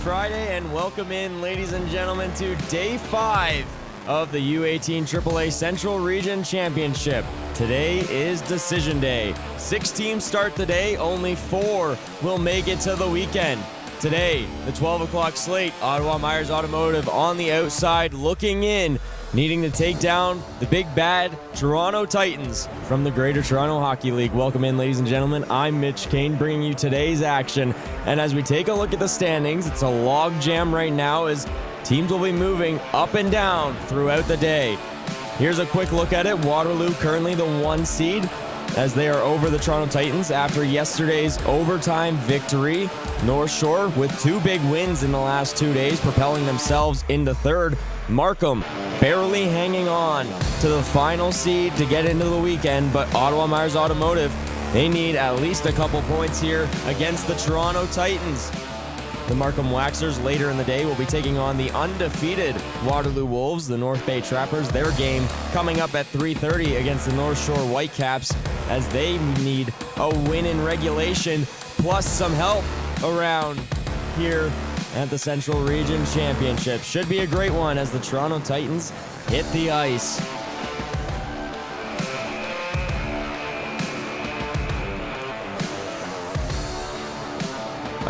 Friday, and welcome in, ladies and gentlemen, to Day 5 of the U18 AAA Central Region Championship. Today is Decision Day. 6 teams start the day, only 4 will make it to the weekend. Today, the 12 o'clock slate, Ottawa Myers Automotive on the outside looking in, needing to take down the big bad Toronto Titans from the Greater Toronto Hockey League. Welcome in, ladies and gentlemen. I'm Mitch Kane, bringing you today's action. And as we take a look at the standings, it's a log jam right now as teams will be moving up and down throughout the day. Here's a quick look at it. Waterloo currently the 1 seed as they are over the Toronto Titans after yesterday's overtime victory. North Shore with 2 big wins in the last 2 days, propelling themselves into 3rd. Markham barely hanging on to the final seed to get into the weekend, but Ottawa Myers Automotive, they need at least a couple points here against the Toronto Titans. The Markham Waxers later in the day will be taking on the undefeated Waterloo Wolves, the North Bay Trappers. Their game coming up at 3:30 against the North Shore Whitecaps as they need a win in regulation plus some help around here at the Central Region Championship. Should be a great one as the Toronto Titans hit the ice.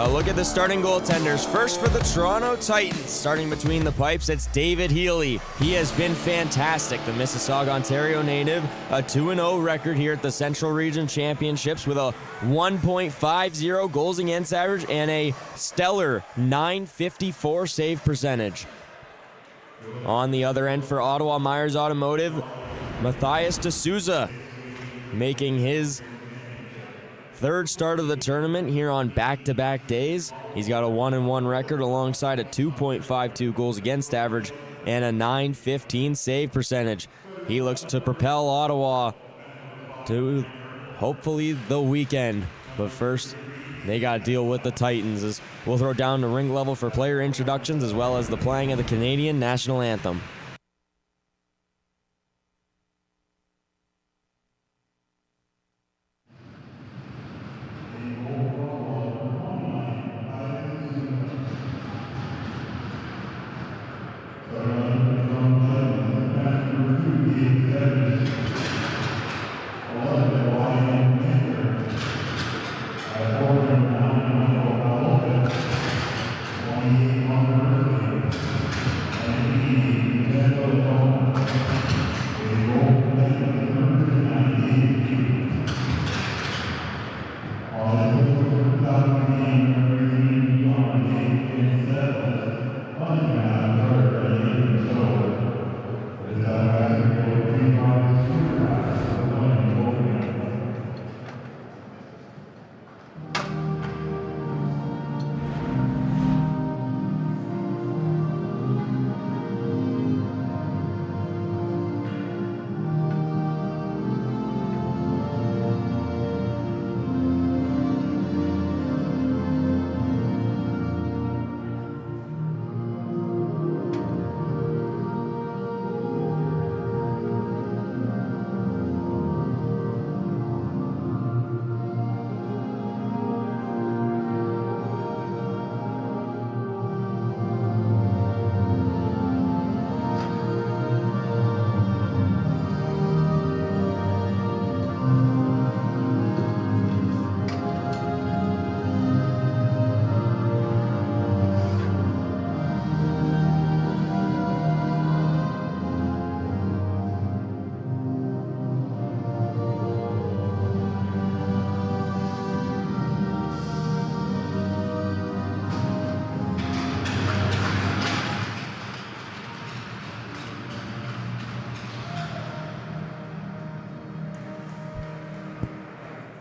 Look at the starting goaltenders. First for the Toronto Titans, starting between the pipes, it's David Healy. He has been fantastic. The Mississauga, Ontario native, a 2-0 record here at the Central Region Championships with a 1.50 goals against average and a stellar .954 save percentage. On the other end for Ottawa Myers Automotive, Matthias D'Souza making his 3rd start of the tournament here on back-to-back days. He's got a 1-1 record alongside a 2.52 goals against average and a .915 save percentage. He looks to propel Ottawa to hopefully the weekend. But first, they got to deal with the Titans as we'll throw down the ring level for player introductions as well as the playing of the Canadian National Anthem.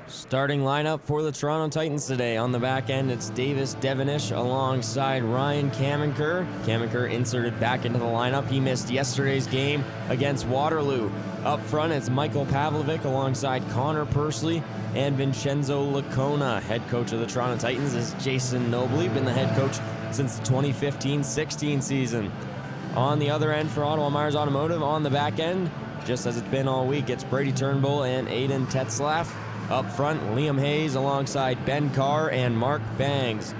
Starting lineup for the Toronto Titans today. On the back end, it's Davis Devonish alongside Ryan Kamenker. Kamenker inserted back into the lineup. He missed yesterday's game against Waterloo. Up front, it's Michael Pavlovic alongside Connor Pursley and Vincenzo Lacona. Head coach of the Toronto Titans is Jason Nobley, been the head coach since the 2015-16 season. On the other end for Ottawa Myers Automotive, on the back end, just as it's been all week, it's Brady Turnbull and Aiden Tetzlaff. Up front, Liam Hayes alongside Ben Carr and Mark Bangs.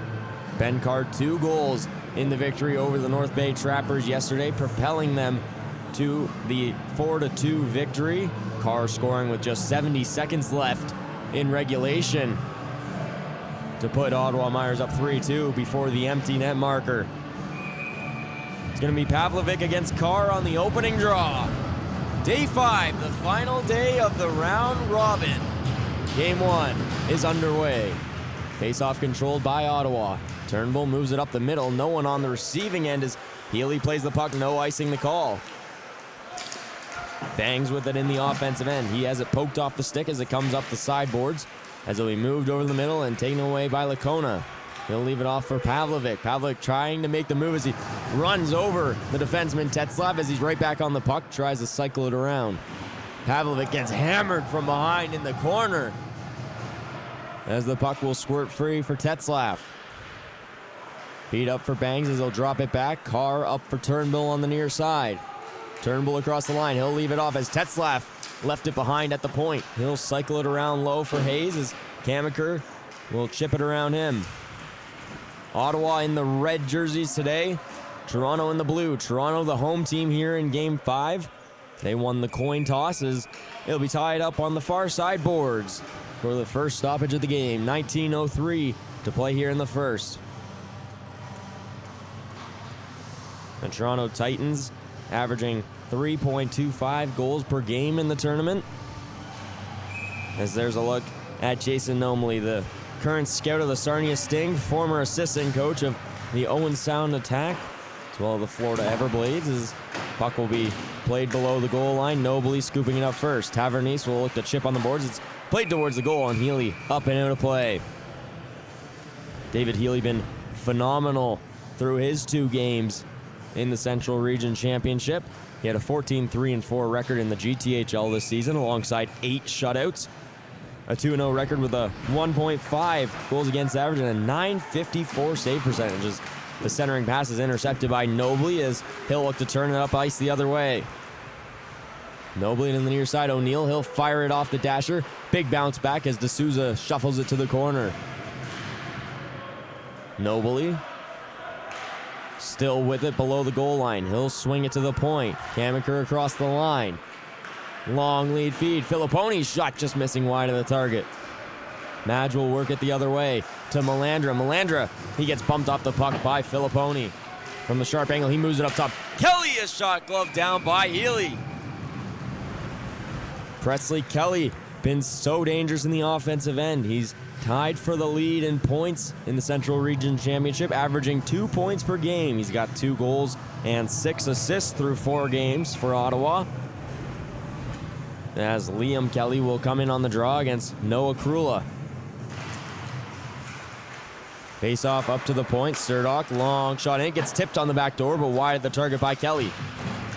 Ben Carr, 2 goals in the victory over the North Bay Trappers yesterday, propelling them to the 4-2 victory. Carr scoring with just 70 seconds left in regulation to put Ottawa Myers up 3-2 before the empty net marker. It's going to be Pavlovic against Carr on the opening draw. Day 5, the final day of the round robin. Game 1 is underway. Face-off controlled by Ottawa. Turnbull moves it up the middle. No one on the receiving end as Healy plays the puck. No icing the call. Bangs with it in the offensive end. He has it poked off the stick as it comes up the sideboards, as it'll be moved over the middle and taken away by Lacona. He'll leave it off for Pavlovic. Pavlovic trying to make the move as he runs over the defenseman Tetzlaff as he's right back on the puck, tries to cycle it around. Pavlovic gets hammered from behind in the corner as the puck will squirt free for Tetzlaff. Feed up for Bangs as he'll drop it back. Carr up for Turnbull on the near side. Turnbull across the line. He'll leave it off as Tetzlaff left it behind at the point. He'll cycle it around low for Hayes as Kamaker will chip it around him. Ottawa in the red jerseys today. Toronto in the blue. Toronto the home team here in Game 5. They won the coin tosses. It'll be tied up on the far side boards for the first stoppage of the game. 19:03 to play here in the first. The Toronto Titans averaging 3.25 goals per game in the tournament. As there's a look at Jason Nomley, the current scout of the Sarnia Sting, former assistant coach of the Owen Sound Attack, as well as the Florida Everblades, as puck will be played below the goal line. Nobly scooping it up first. Tavernese will look to chip on the boards. It's played towards the goal, and Healy up and out of play. David Healy been phenomenal through his 2 games in the Central Region Championship. He had a 14-3-4 record in the GTHL this season, alongside 8 shutouts. A 2-0 record with a 1.5 goals against average and a 954 save percentage. As the centering pass is intercepted by Nobly as he'll look to turn it up ice the other way. Nobly in the near side, O'Neill. He'll fire it off the dasher. Big bounce back as D'Souza shuffles it to the corner. Nobly still with it below the goal line. He'll swing it to the point. Kamaker across the line. Long lead feed. Filipponi's shot just missing wide of the target. Madge will work it the other way to Melandra. Melandra, he gets bumped off the puck by Filipponi. From the sharp angle, he moves it up top. Kelly is shot glove down by Healy. Presley Kelly been so dangerous in the offensive end. He's tied for the lead in points in the Central Region Championship, averaging 2 points per game. He's got 2 goals and 6 assists through 4 games for Ottawa. As Liam Kelly will come in on the draw against Noah Krula. Face off up to the point. Surdock, long shot in. It gets tipped on the back door, but wide at the target by Kelly.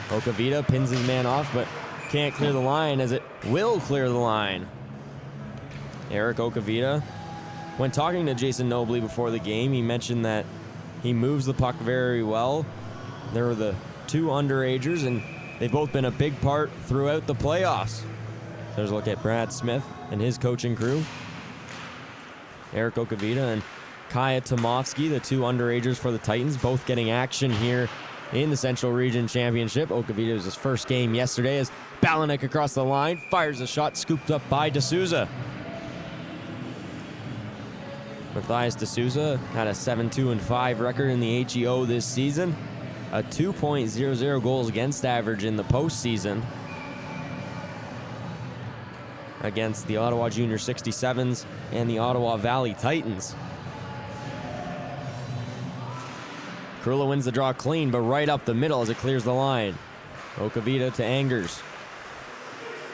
Okavita pins his man off, but can't clear the line as it will clear the line. Eric Okavita, when talking to Jason Nobly before the game, he mentioned that he moves the puck very well. There were the 2 underagers, and they've both been a big part throughout the playoffs. There's a look at Brad Smith and his coaching crew. Eric Okavita and Kaya Tomovsky, the 2 underagers for the Titans, both getting action here in the Central Region Championship. Okavita was his first game yesterday as Balanek across the line fires a shot scooped up by D'Souza. Matthias D'Souza had a 7-2-5 record in the HEO this season. A 2.00 goals against average in the postseason against the Ottawa Junior 67s and the Ottawa Valley Titans. Krula wins the draw clean, but right up the middle as it clears the line. Okavita to Angers.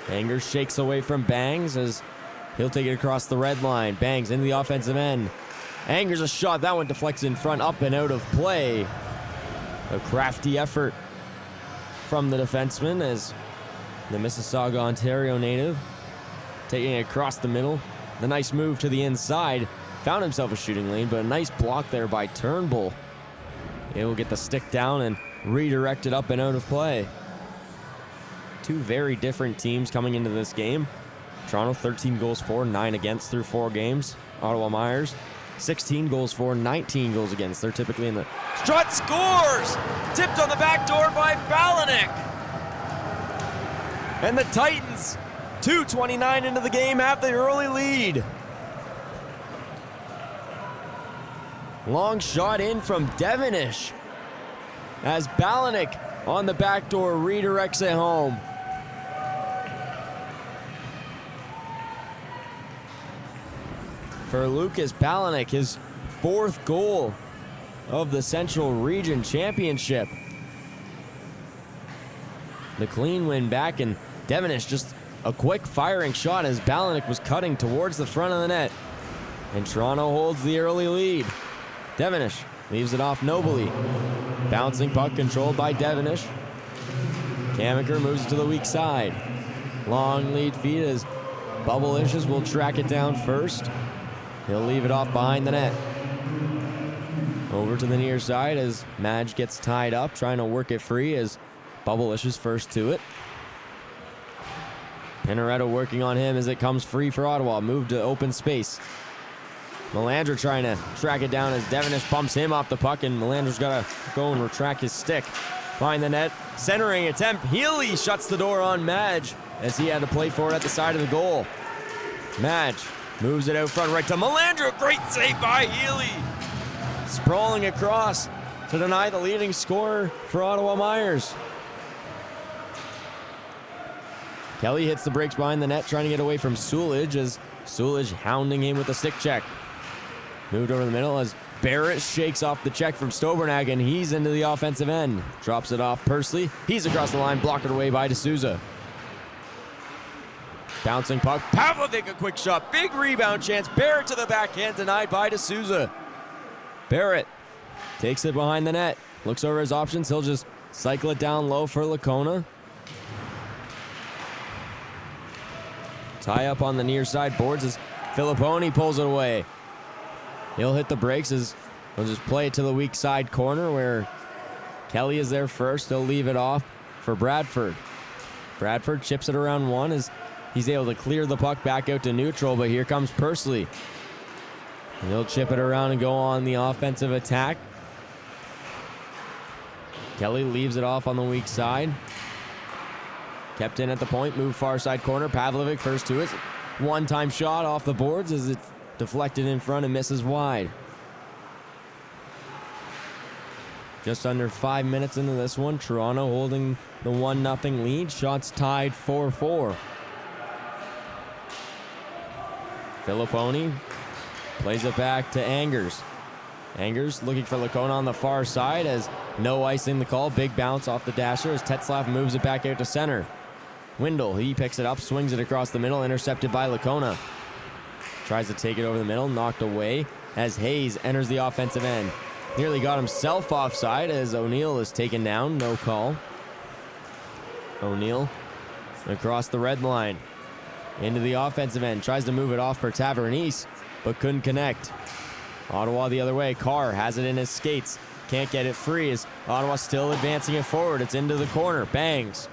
Angers shakes away from Bangs as he'll take it across the red line. Bangs into the offensive end. Angers a shot. That one deflects in front, up and out of play. A crafty effort from the defenseman as the Mississauga, Ontario native taking it across the middle. The nice move to the inside. Found himself a shooting lane, but a nice block there by Turnbull. He will get the stick down and redirect it up and out of play. 2 very different teams coming into this game. Toronto 13 goals for, 9 against through 4 games. Ottawa Myers 16 goals for, 19 goals against. They're typically in the... Shot scores! Tipped on the back door by Balanik. And the Titans, 2:29 into the game, have the early lead. Long shot in from Devenish as Balanik on the back door redirects it home. For Lucas Balanik, his 4th goal of the Central Region Championship. The clean win back, and Devenish just a quick firing shot as Balanik was cutting towards the front of the net. And Toronto holds the early lead. Devenish leaves it off nobly. Bouncing puck controlled by Devenish. Kamiker moves to the weak side. Long lead feed as Bubblicious will track it down first. He'll leave it off behind the net. Over to the near side as Madge gets tied up, trying to work it free as Bubblicious first to it. Pinaretta working on him as it comes free for Ottawa. Move to open space. Melandra trying to track it down as Devenish bumps him off the puck, and Melandra's got to go and retract his stick. Behind the net, centering attempt. Healy shuts the door on Madge as he had to play for it at the side of the goal. Madge moves it out front right to Melandra. Great save by Healy. Sprawling across to deny the leading scorer for Ottawa Myers. Kelly hits the brakes behind the net, trying to get away from Sulij as Sulij hounding him with a stick check. Moved over the middle as Barrett shakes off the check from Stobernag, and he's into the offensive end. Drops it off Pursley. He's across the line, blocked away by D'Souza. Bouncing puck. Pavlovic, a quick shot. Big rebound chance. Barrett to the backhand, denied by D'Souza. Barrett takes it behind the net. Looks over his options. He'll just cycle it down low for Lacona. Tie up on the near side boards as Filipponi pulls it away. He'll hit the brakes as he'll just play it to the weak side corner where Kelly is there first. He'll leave it off for Bradford. Bradford chips it around one as he's able to clear the puck back out to neutral, but here comes Pursley. He'll chip it around and go on the offensive attack. Kelly leaves it off on the weak side. Kept in at the point, moved far side corner. Pavlovic first to it. One-time shot off the boards as it's deflected in front and misses wide. Just under 5 minutes into this one, Toronto holding the 1-0 lead. Shots tied 4-4. Filipponi plays it back to Angers. Angers looking for Lacona on the far side as no icing the call. Big bounce off the dasher as Tetzlaff moves it back out to center. Windle, he picks it up, swings it across the middle, intercepted by Lacona. Tries to take it over the middle, knocked away as Hayes enters the offensive end. Nearly got himself offside as O'Neill is taken down, no call. O'Neill across the red line. Into the offensive end, tries to move it off for Tavernise, but couldn't connect. Ottawa the other way, Carr has it in his skates. Can't get it free as Ottawa still advancing it forward. It's into the corner, bangs.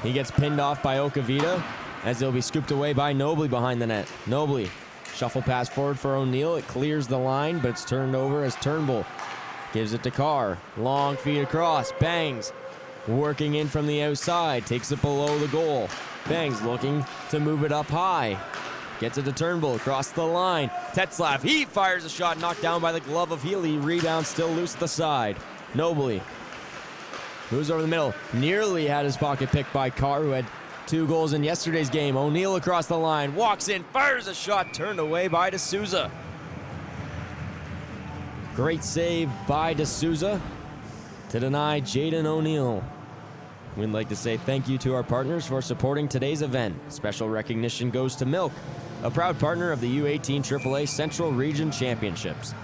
He gets pinned off by Okavita as he'll be scooped away by Nobley behind the net. Nobley, shuffle pass forward for O'Neill. It clears the line, but it's turned over as Turnbull gives it to Carr. Long feed across, bangs. Working in from the outside, takes it below the goal. Bangs looking to move it up high. Gets it to Turnbull across the line. Tetzlaff, he fires a shot knocked down by the glove of Healy. Rebound still loose at the side. Nobley moves over the middle. Nearly had his pocket picked by Carr, who had 2 goals in yesterday's game. O'Neill across the line, walks in, fires a shot, turned away by D'Souza. Great save by D'Souza to deny Jaden O'Neill. We'd like to say thank you to our partners for supporting today's event. Special recognition goes to Milk, a proud partner of the U18 AAA Central Region Championships.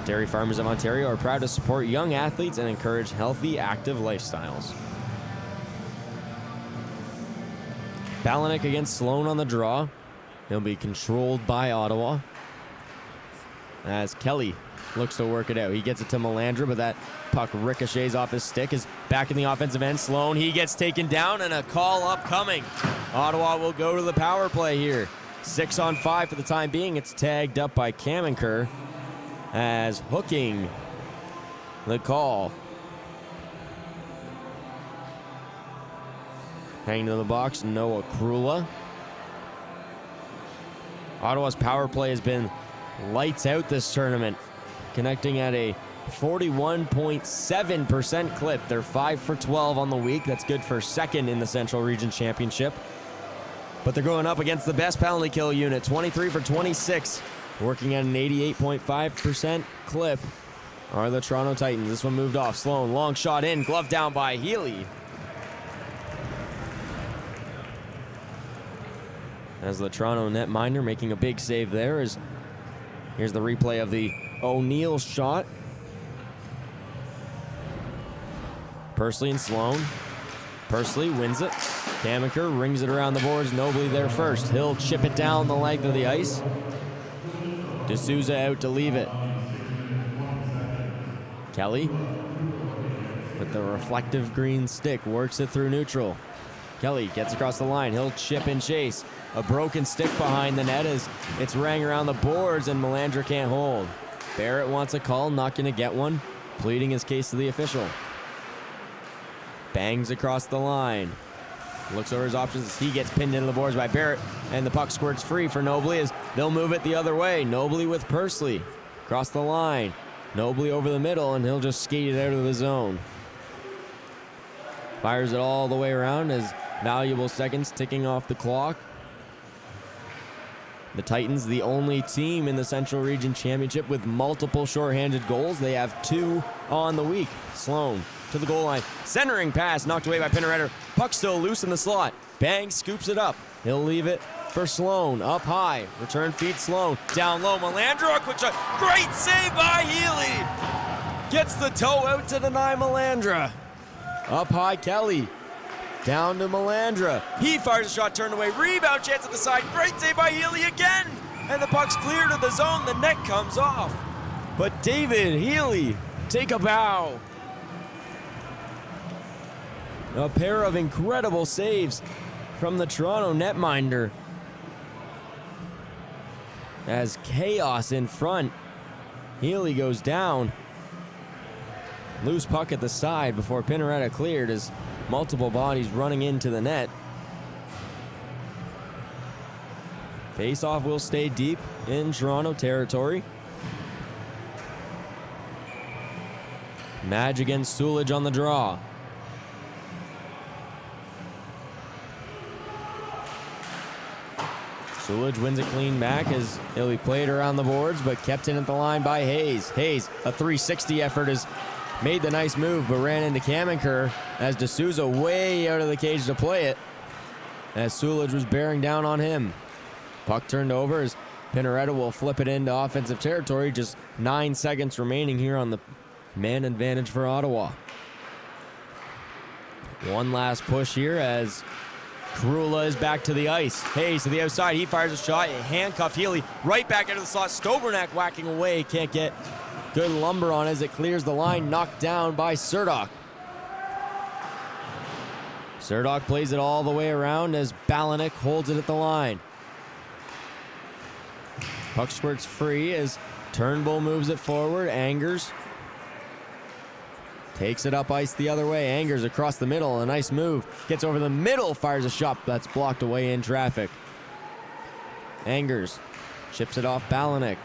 Dairy Farmers of Ontario are proud to support young athletes and encourage healthy, active lifestyles. Balanik against Sloan on the draw. He'll be controlled by Ottawa as Kelly looks to work it out. He gets it to Melandra, but that puck ricochets off his stick. Is back in the offensive end. Sloan, he gets taken down, and a call upcoming. Ottawa will go to the power play here. 6-on-5 for the time being. It's tagged up by Kamenker. as hooking the call. Hanging to the box, Noah Krula. Ottawa's power play has been lights out this tournament, connecting at a 41.7% clip. They're 5 for 12 on the week. That's good for second in the Central Region Championship. But they're going up against the best penalty kill unit, 23 for 26, working at an 88.5% clip are the Toronto Titans. This one moved off. Sloan, long shot in, glove down by Healy. As the Toronto netminder making a big save there. Here's the replay of the O'Neill shot. Pursley and Sloan. Pursley wins it. Kamaker rings it around the boards. Nobly there first. He'll chip it down the length of the ice. D'Souza out to leave it. Kelly with the reflective green stick works it through neutral. Kelly gets across the line. He'll chip and chase. A broken stick behind the net as it's rang around the boards and Melandra can't hold. Barrett wants a call, not going to get one, pleading his case to the official. Bangs across the line. Looks over his options as he gets pinned into the boards by Barrett, and the puck squirts free for Nobly as they'll move it the other way. Nobly with Pursley. Across the line. Nobly over the middle, and he'll just skate it out of the zone. Fires it all the way around as valuable seconds ticking off the clock. The Titans, the only team in the Central Region Championship with multiple shorthanded goals. They have 2 on the week. Sloan to the goal line. Centering pass knocked away by Pinneretter. Puck still loose in the slot. Bang scoops it up. He'll leave it for Sloan. Up high. Return feed Sloan. Down low. Melandra, quick shot. Great save by Healy. Gets the toe out to deny Melandra. Up high, Kelly. Down to Melandra. He fires a shot turned away. Rebound chance at the side. Great save by Healy again. And the puck's clear to the zone. The net comes off. But David Healy, take a bow. A pair of incredible saves from the Toronto netminder. As chaos in front. Healy goes down. Loose puck at the side before Pinneretta cleared as multiple bodies running into the net. Face-off will stay deep in Toronto territory. Madge against Sulej on the draw. Sulej wins a clean back as he'll be played around the boards, but kept in at the line by Hayes. Hayes, a 360 effort, has made the nice move, but ran into Kamenker as D'Souza way out of the cage to play it, as Sulej was bearing down on him. Puck turned over as Pinneretta will flip it into offensive territory. Just 9 seconds remaining here on the man advantage for Ottawa. One last push here as Krula is back to the ice. Hayes to the outside. He fires a shot. Handcuffed Healy right back into the slot. Stobernak whacking away. Can't get good lumber on as it clears the line. Knocked down by Surdok. Surdok plays it all the way around as Balanik holds it at the line. Puck squirts free as Turnbull moves it forward. Angers takes it up ice the other way. Angers across the middle. A nice move. Gets over the middle. Fires a shot that's blocked away in traffic. Angers chips it off Balanik.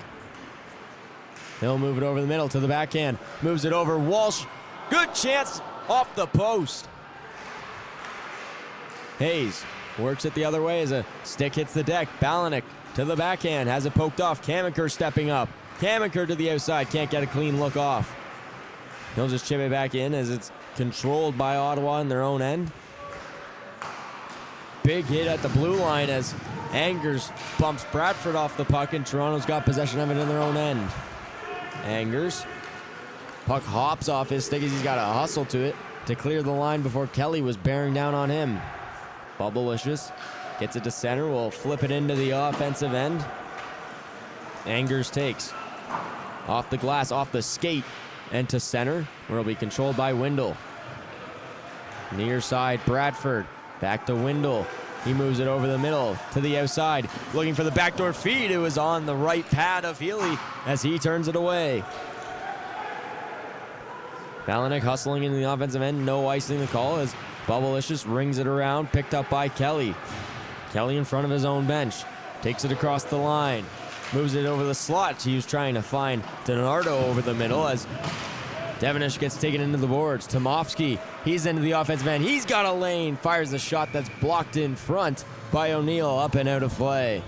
He'll move it over the middle to the backhand. Moves it over. Walsh. Good chance off the post. Hayes works it the other way as a stick hits the deck. Balanik to the backhand. Has it poked off. Kamenker stepping up. Kamenker to the outside. Can't get a clean look off. He'll just chip it back in as it's controlled by Ottawa in their own end. Big hit at the blue line as Angers bumps Bradford off the puck, and Toronto's got possession of it in their own end. Angers. Puck hops off his stick as he's got to hustle to it to clear the line before Kelly was bearing down on him. Bubblicious gets it to center. Will flip it into the offensive end. Angers takes. Off the glass, off the skate, and to center, where it'll be controlled by Windle. Near side, Bradford. Back to Windle. He moves it over the middle to the outside, looking for the backdoor feed. It was on the right pad of Healy as he turns it away. Balanek hustling into the offensive end, no icing the call as Bubblicious rings it around, picked up by Kelly. Kelly in front of his own bench, takes it across the line, moves it over the slot. He was trying to find Donardo over the middle as Devenish gets taken into the boards. Tomovsky, he's into the offensive end. He's got a lane, fires a shot that's blocked in front by O'Neill, up and out of play.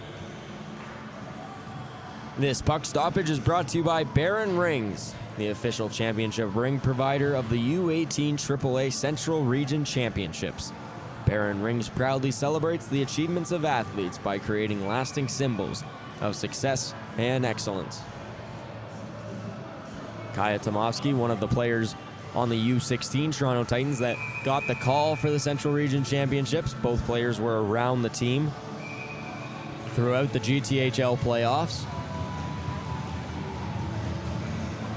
This puck stoppage is brought to you by Barron Rings, the official championship ring provider of the U18 AAA Central Region Championships. Barron Rings proudly celebrates the achievements of athletes by creating lasting symbols of success and excellence. Kaya Tomovsky, one of the players on the U16 Toronto Titans that got the call for the Central Region Championships. Both players were around the team throughout the GTHL playoffs.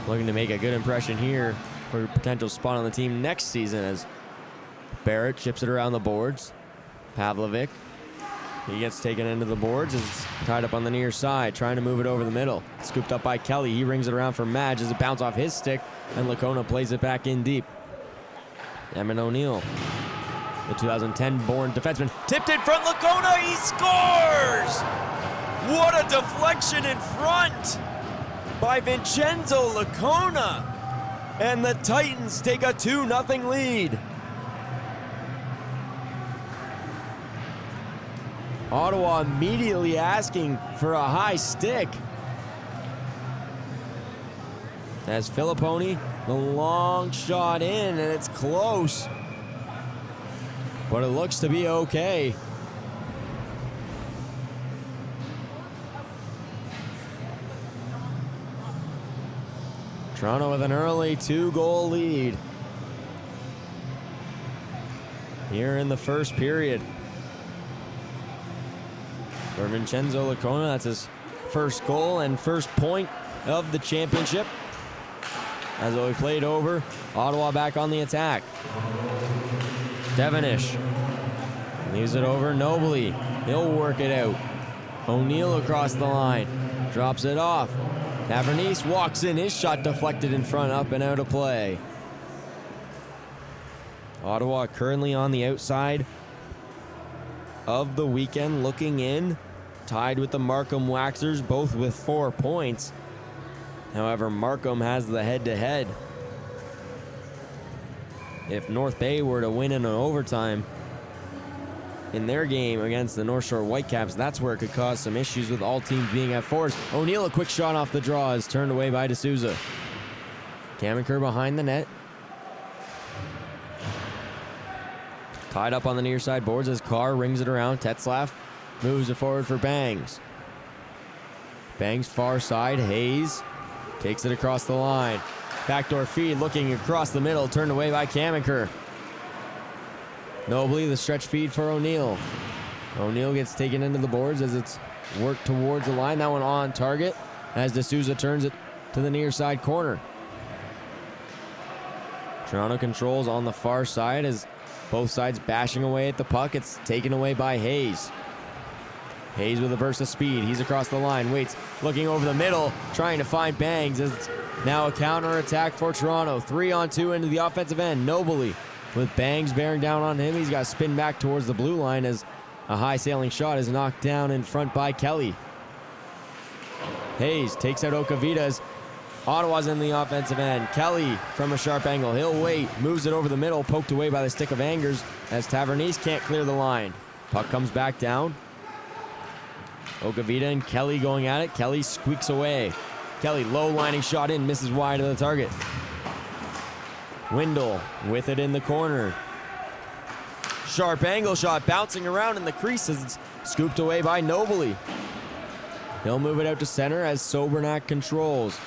Looking to make a good impression here for a potential spot on the team next season as Barrett chips it around the boards. Pavlovic, he gets taken into the boards. It's tied up on the near side, trying to move it over the middle. Scooped up by Kelly. He rings it around for Madge as it bounces off his stick, and Lacona plays it back in deep. Emin O'Neill, the 2010-born defenseman, tipped in front. Lacona, he scores! What a deflection in front by Vincenzo Lacona, and the Titans take a 2-0 lead. Ottawa immediately asking for a high stick. As Filipponi, the long shot in, and it's close. But it looks to be okay. Toronto with an early 2-goal lead here in the first period. For Vincenzo Lacona, that's his first goal and first point of the championship. As we played over, Ottawa back on the attack. Devenish leaves it over nobly. He'll work it out. O'Neill across the line, drops it off. Tavernese walks in, his shot deflected in front, up and out of play. Ottawa currently on the outside of the weekend, looking in, tied with the Markham Waxers, both with 4 points. However, Markham has the head-to-head. If North Bay were to win in an overtime in their game against the North Shore Whitecaps, that's where it could cause some issues with all teams being at force. O'Neill, a quick shot off the draw, is turned away by D'Souza. Kamenker behind the net. Tied up on the near side boards as Carr rings it around. Tetzlaff moves it forward for Bangs. Bangs far side. Hayes takes it across the line. Backdoor feed looking across the middle. Turned away by Kamenker. Nobly the stretch feed for O'Neill. O'Neill gets taken into the boards as it's worked towards the line. That one on target as D'Souza turns it to the near side corner. Toronto controls on the far side as both sides bashing away at the puck. It's taken away by Hayes. Hayes with a burst of speed. He's across the line, waits, looking over the middle, trying to find Bangs. As it's now a counter-attack for Toronto. 3-on-2 into the offensive end. Nobly with Bangs bearing down on him. He's got to spin back towards the blue line as a high-sailing shot is knocked down in front by Kelly. Hayes takes out Okavitas. Ottawa's in the offensive end. Kelly from a sharp angle. He'll wait. Moves it over the middle. Poked away by the stick of Angers as Tavernese can't clear the line. Puck comes back down. Okavita and Kelly going at it. Kelly squeaks away. Kelly low lining shot in. Misses wide of the target. Windle with it in the corner. Sharp angle shot bouncing around in the crease as it's scooped away by Nobly. He'll move it out to center as Sobernak controls.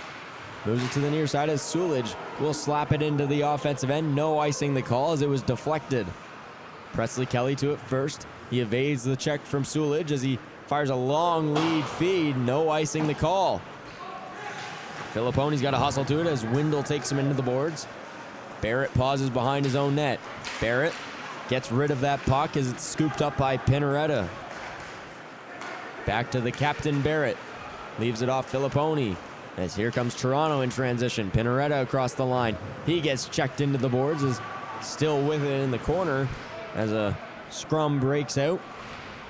Moves it to the near side as Sulij will slap it into the offensive end. No icing the call as it was deflected. Presley Kelly to it first. He evades the check from Sulij as he fires a long lead feed. No icing the call. Filipponi's got to hustle to it as Windle takes him into the boards. Barrett pauses behind his own net. Barrett gets rid of that puck as it's scooped up by Pinoretta. Back to the captain, Barrett. Leaves it off Filipponi. As here comes Toronto in transition. Pinoretta across the line. He gets checked into the boards, is still with it in the corner as a scrum breaks out.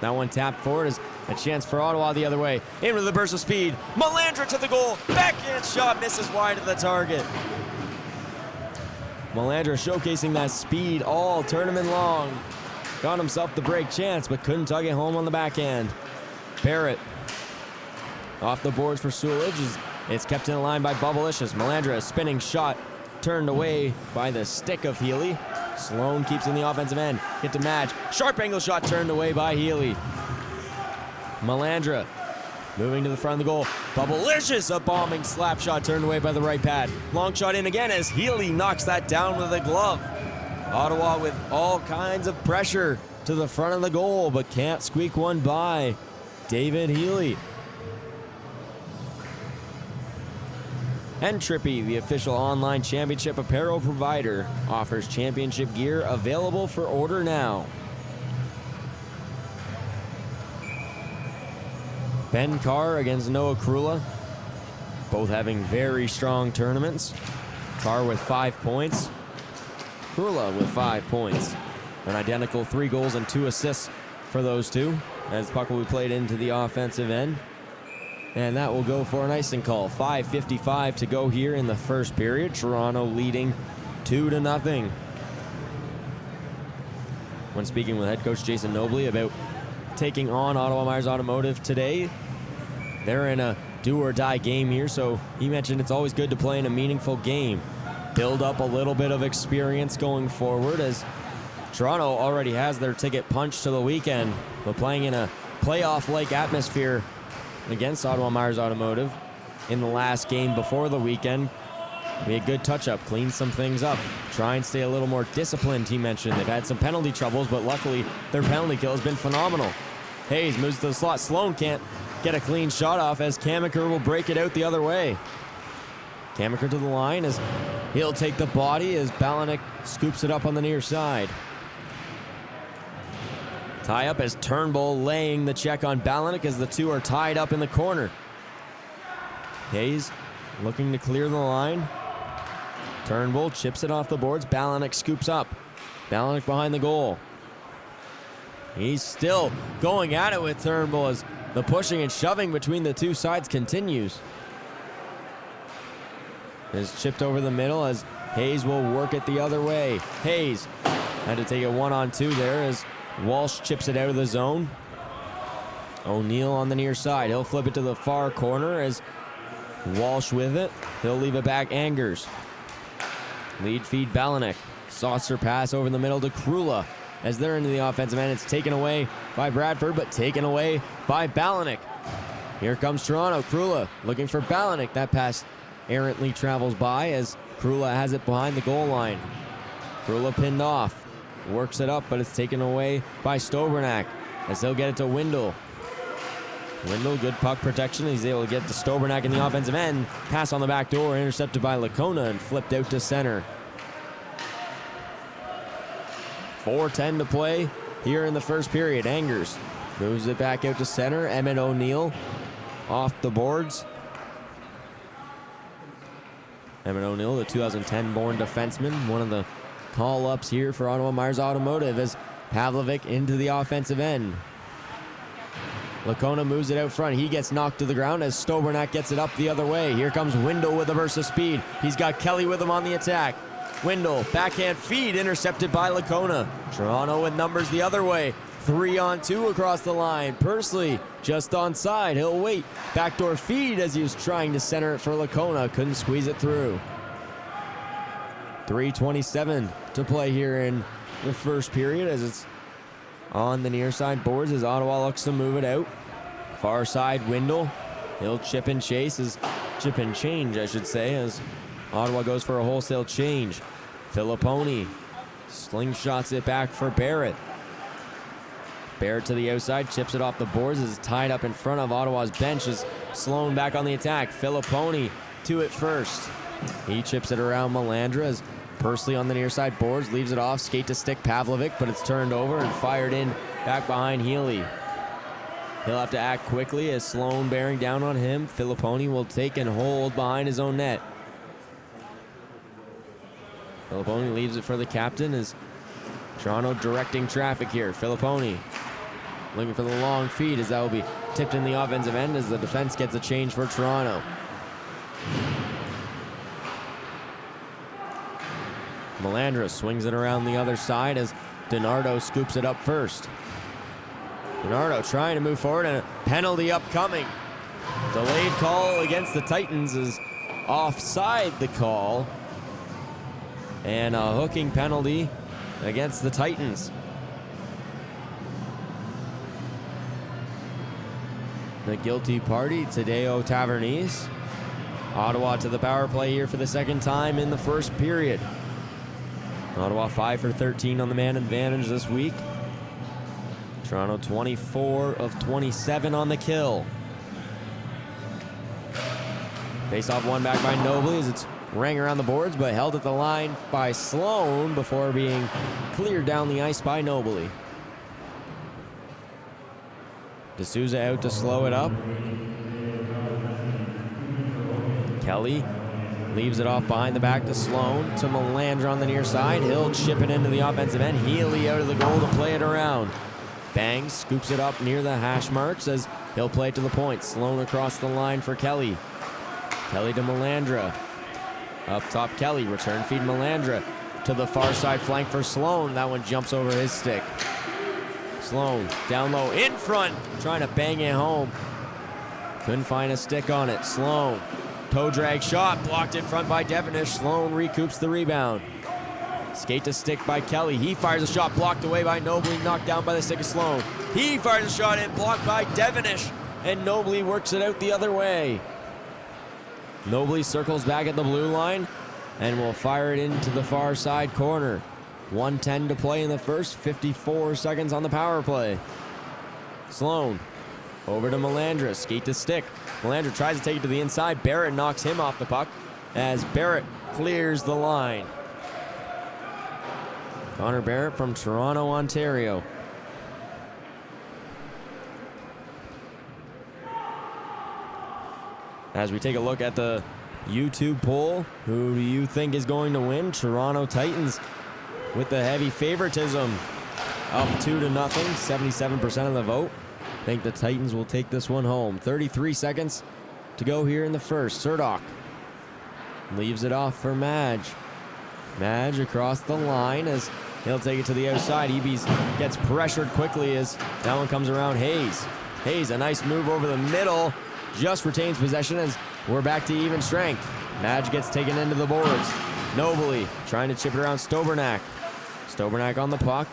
That one tapped forward is a chance for Ottawa the other way. In with a burst of speed. Melandra to the goal. Backhand shot misses wide of the target. Melandra showcasing that speed all tournament long. Got himself the break chance, but couldn't tug it home on the backhand. Barrett off the boards for Sulich. It's kept in the line by Bubblicious. Melandra, a spinning shot, turned away by the stick of Healy. Sloan keeps in the offensive end. Get to Madge. Sharp angle shot turned away by Healy. Melandra moving to the front of the goal. Bubblicious, a bombing slap shot turned away by the right pad. Long shot in again as Healy knocks that down with a glove. Ottawa with all kinds of pressure to the front of the goal, but can't squeak one by. David Healy. Entrippy, the official online championship apparel provider, offers championship gear available for order now. Ben Carr against Noah Krula, both having very strong tournaments. Carr with 5 points, Krula with 5 points. An identical 3 goals and 2 assists for those two, as puck will be played into the offensive end. And that will go for an icing call. 5:55 to go here in the first period. Toronto leading 2-0. When speaking with head coach Jason Nobley about taking on Ottawa Myers Automotive today, they're in a do-or-die game here, so he mentioned it's always good to play in a meaningful game. Build up a little bit of experience going forward, as Toronto already has their ticket punched to the weekend, but playing in a playoff-like atmosphere against Ottawa Myers Automotive in the last game before the weekend. Be a good touch-up, clean some things up, try and stay a little more disciplined, he mentioned. They've had some penalty troubles, but luckily their penalty kill has been phenomenal. Hayes moves to the slot. Sloan can't get a clean shot off as Kamaker will break it out the other way. Kamaker to the line as he'll take the body as Balanik scoops it up on the near side. Tie up as Turnbull laying the check on Balanik as the two are tied up in the corner. Hayes looking to clear the line. Turnbull chips it off the boards. Balanik scoops up. Balanik behind the goal. He's still going at it with Turnbull as the pushing and shoving between the two sides continues. It's chipped over the middle as Hayes will work it the other way. Hayes had to take a 1-on-2 there as Walsh chips it out of the zone. O'Neill on the near side. He'll flip it to the far corner as Walsh with it. He'll leave it back. Angers. Lead feed Balanik. Saucer pass over the middle to Krula as they're into the offensive end. It's taken away by Bradford, but taken away by Balanik. Here comes Toronto. Krula looking for Balanik. That pass errantly travels by as Krula has it behind the goal line. Krula pinned off. Works it up, but it's taken away by Stobernak as they'll get it to Windle. Windle, good puck protection. He's able to get to Stobernak in the offensive end. Pass on the back door, intercepted by Lacona and flipped out to center. 4:10 to play here in the first period. Angers moves it back out to center. Emmett O'Neill off the boards. Emmett O'Neill, the 2010-born defenseman, one of the call-ups here for Ottawa Myers Automotive as Pavlovic into the offensive end. Lacona moves it out front. He gets knocked to the ground as Stobernak gets it up the other way. Here comes Windle with a burst of speed. He's got Kelly with him on the attack. Windle, backhand feed, intercepted by Lacona. Toronto with numbers the other way. 3-on-2 across the line. Pursley just onside. He'll wait. Backdoor feed as he was trying to center it for Lacona. Couldn't squeeze it through. 3:27 to play here in the first period as it's on the near side boards as Ottawa looks to move it out. Far side, Windle. He'll chip and change, I should say, as Ottawa goes for a wholesale change. Filipponi slingshots it back for Barrett. Barrett to the outside, chips it off the boards as it's tied up in front of Ottawa's bench as Sloan back on the attack. Filipponi to it first. He chips it around Melandra as Pursley on the near side boards, leaves it off, skate to stick Pavlovic, but it's turned over and fired in back behind Healy. He'll have to act quickly as Sloan bearing down on him. Filipponi will take and hold behind his own net. Filipponi leaves it for the captain as Toronto directing traffic here. Filipponi looking for the long feed as that will be tipped in the offensive end as the defense gets a change for Toronto. Melandra swings it around the other side as DiNardo scoops it up first. DiNardo trying to move forward and a penalty upcoming. Delayed call against the Titans is offside the call. And a hooking penalty against the Titans. The guilty party, Tadeo Tavernese. Ottawa to the power play here for the second time in the first period. Ottawa 5 for 13 on the man advantage this week. Toronto 24 of 27 on the kill. Face off one back by Nobley as it's rang around the boards, but held at the line by Sloan before being cleared down the ice by Nobley. D'Souza out to slow it up. Kelly leaves it off behind the back to Sloan, to Melandra on the near side. He'll chip it into the offensive end. Healy out of the goal to play it around. Bangs scoops it up near the hash marks as he'll play it to the point. Sloan across the line for Kelly. Kelly to Melandra. Up top, Kelly. Return feed Melandra to the far side flank for Sloan. That one jumps over his stick. Sloan down low in front, trying to bang it home. Couldn't find a stick on it. Sloan. Toe drag shot, blocked in front by Devenish. Sloan recoups the rebound. Skate to stick by Kelly. He fires a shot, blocked away by Nobley, knocked down by the stick of Sloan. He fires a shot in, blocked by Devenish, and Nobley works it out the other way. Nobley circles back at the blue line and will fire it into the far side corner. 1:10 to play in the first, 54 seconds on the power play. Sloan over to Melandra, skate to stick. Melandra tries to take it to the inside. Barrett knocks him off the puck as Barrett clears the line. Connor Barrett from Toronto, Ontario. As we take a look at the YouTube poll, who do you think is going to win? Toronto Titans with the heavy favoritism, up 2-0, 77% of the vote. I think the Titans will take this one home. 33 seconds to go here in the first. Surdock leaves it off for Madge. Madge across the line as he'll take it to the outside. Ebes gets pressured quickly as that one comes around Hayes. Hayes, a nice move over the middle, just retains possession as we're back to even strength. Madge gets taken into the boards. Nobley trying to chip it around Stobernack. Stobernack on the puck.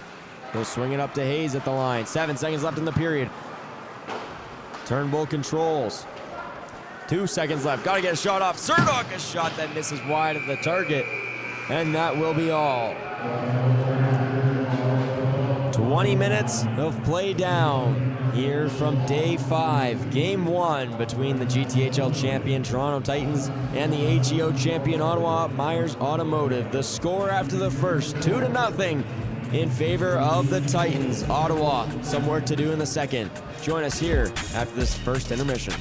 He'll swing it up to Hayes at the line. 7 seconds left in the period. Turnbull controls. 2 seconds left. Got to get a shot off. Surdock, a shot that misses wide of the target. And that will be all. 20 minutes of play down here from day 5. Game 1 between the GTHL champion Toronto Titans and the HEO champion Ottawa Myers Automotive. The score after the first, 2-0 in favor of the Titans. Ottawa, some work to do in the second. Join us here after this first intermission.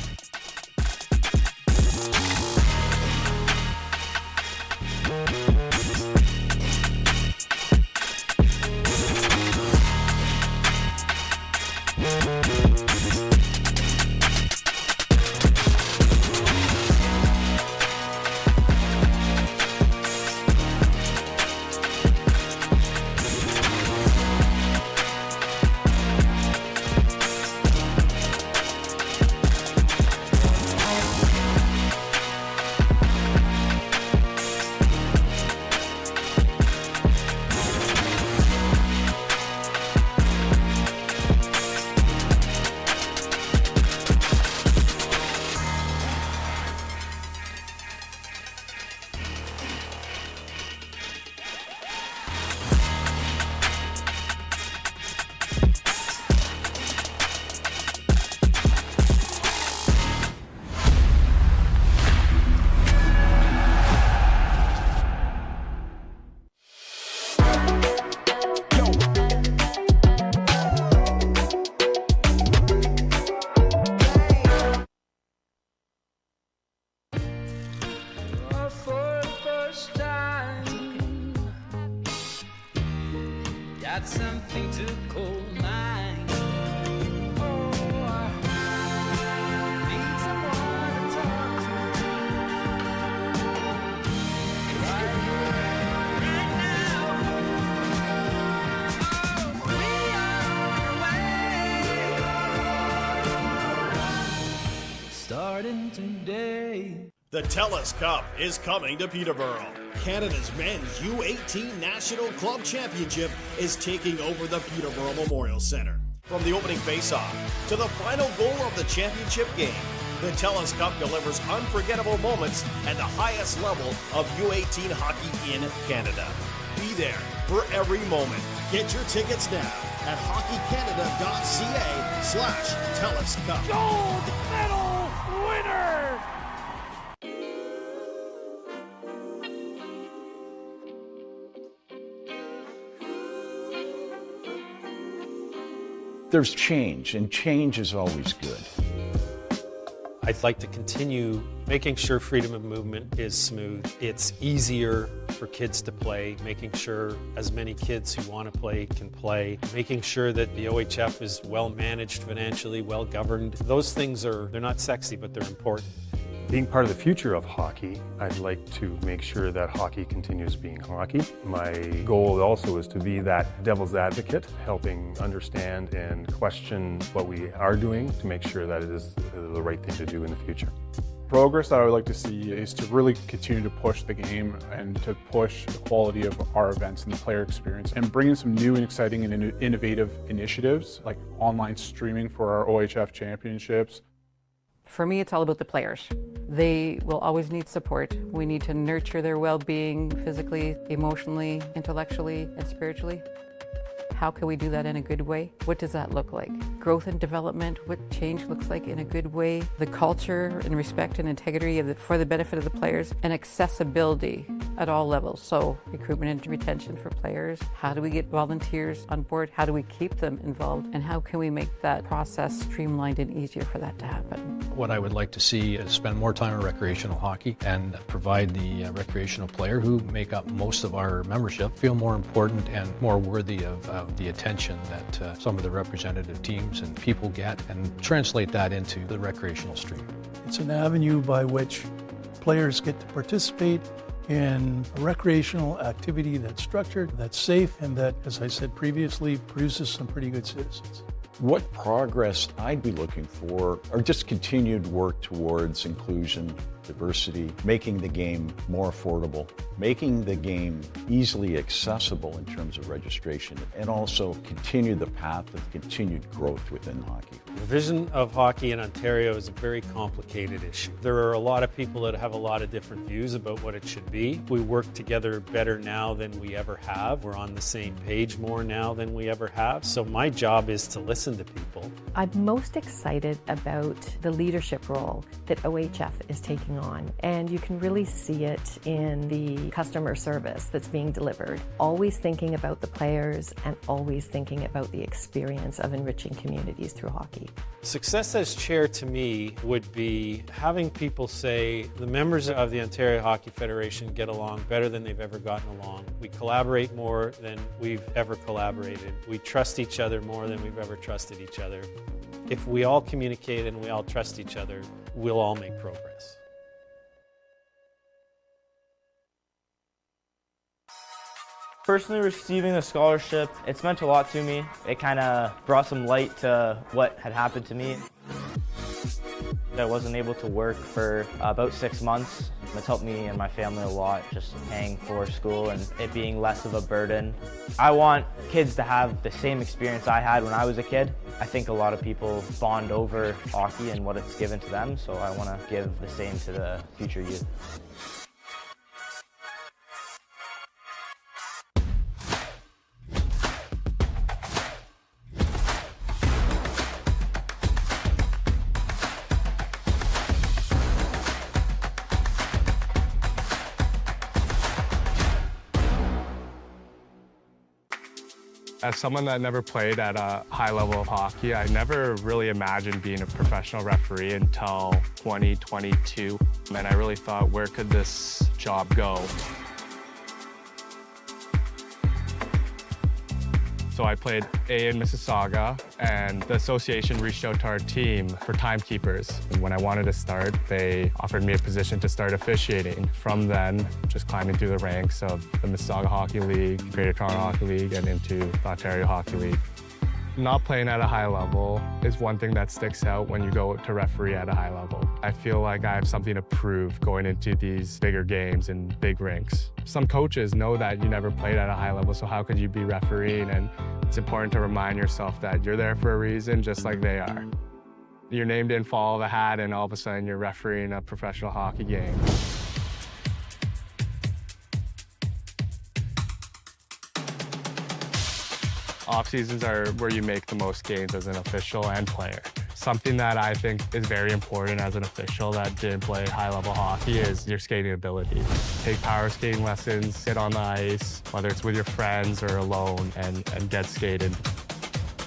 got something to call mine. Oh, I need someone to talk to. Right here, right now. Oh, we are on our way. Starting today. The TELUS Cup is coming to Peterborough. Canada's men's U18 National Club Championship is taking over the Peterborough Memorial Centre. From the opening face-off to the final goal of the championship game, the TELUS Cup delivers unforgettable moments at the highest level of U18 hockey in Canada. Be there for every moment. Get your tickets now at hockeycanada.ca/TELUS Cup. Gold medal winner! There's change, and change is always good. I'd like to continue making sure freedom of movement is smooth. It's easier for kids to play, making sure as many kids who want to play can play, making sure that the OHF is well managed financially, well governed. Those things they're not sexy, but they're important. Being part of the future of hockey, I'd like to make sure that hockey continues being hockey. My goal also is to be that devil's advocate, helping understand and question what we are doing to make sure that it is the right thing to do in the future. Progress that I would like to see is to really continue to push the game and to push the quality of our events and the player experience and bring in some new and exciting and innovative initiatives like online streaming for our OHF championships. For me, it's all about the players. They will always need support. We need to nurture their well-being physically, emotionally, intellectually, and spiritually. How can we do that in a good way? What does that look like? Growth and development, what change looks like in a good way, the culture and respect and integrity for the benefit of the players, and accessibility at all levels. So recruitment and retention for players. How do we get volunteers on board? How do we keep them involved? And how can we make that process streamlined and easier for that to happen? What I would like to see is spend more time on recreational hockey and provide the recreational player who make up most of our membership feel more important and more worthy of the attention that some of the representative teams and people get, and translate that into the recreational stream. It's an avenue by which players get to participate in a recreational activity that's structured, that's safe, and that, as I said previously, produces some pretty good citizens. What progress I'd be looking for are just continued work towards inclusion, diversity, making the game more affordable, making the game easily accessible in terms of registration, and also continue the path of continued growth within hockey. The vision of hockey in Ontario is a very complicated issue. There are a lot of people that have a lot of different views about what it should be. We work together better now than we ever have. We're on the same page more now than we ever have. So my job is to listen to people. I'm most excited about the leadership role that OHF is taking on, and you can really see it in the customer service that's being delivered. Always thinking about the players and always thinking about the experience of enriching communities through hockey. Success as chair to me would be having people say the members of the Ontario Hockey Federation get along better than they've ever gotten along. We collaborate more than we've ever collaborated. We trust each other more than we've ever trusted each other. If we all communicate and we all trust each other, we'll all make progress. Personally receiving the scholarship, it's meant a lot to me. It kind of brought some light to what had happened to me. I wasn't able to work for about 6 months. It's helped me and my family a lot, just paying for school and it being less of a burden. I want kids to have the same experience I had when I was a kid. I think a lot of people bond over hockey and what it's given to them, so I want to give the same to the future youth. As someone that never played at a high level of hockey, I never really imagined being a professional referee until 2022. And I really thought, where could this job go? So So I played A in Mississauga, and the association reached out to our team for timekeepers. And when I wanted to start, they offered me a position to start officiating. From then, just climbing through the ranks of the Mississauga Hockey League, Greater Toronto Hockey League, and into the Ontario Hockey League. Not playing at a high level is one thing that sticks out when you go to referee at a high level. I feel like I have something to prove going into these bigger games and big rinks. Some coaches know that you never played at a high level, so how could you be refereeing? And it's important to remind yourself that you're there for a reason, just like they are. Your name didn't fall out of a hat and all of a sudden you're refereeing a professional hockey game. Off seasons are where you make the most gains as an official and player. Something that I think is very important as an official that didn't play high-level hockey is your skating ability. Take power skating lessons, get on the ice, whether it's with your friends or alone, and get skated.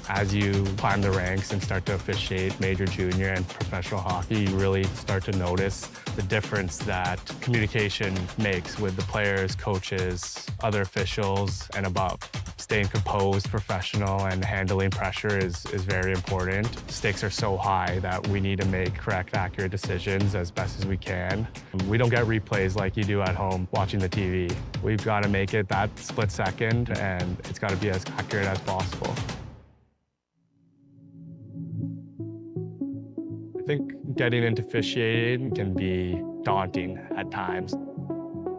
As you climb the ranks and start to officiate major, junior, and professional hockey, you really start to notice the difference that communication makes with the players, coaches, other officials, and above. Staying composed, professional, and handling pressure is very important. Stakes are so high that we need to make correct, accurate decisions as best as we can. We don't get replays like you do at home watching the TV. We've got to make it that split second, and it's got to be as accurate as possible. I think getting into officiating can be daunting at times.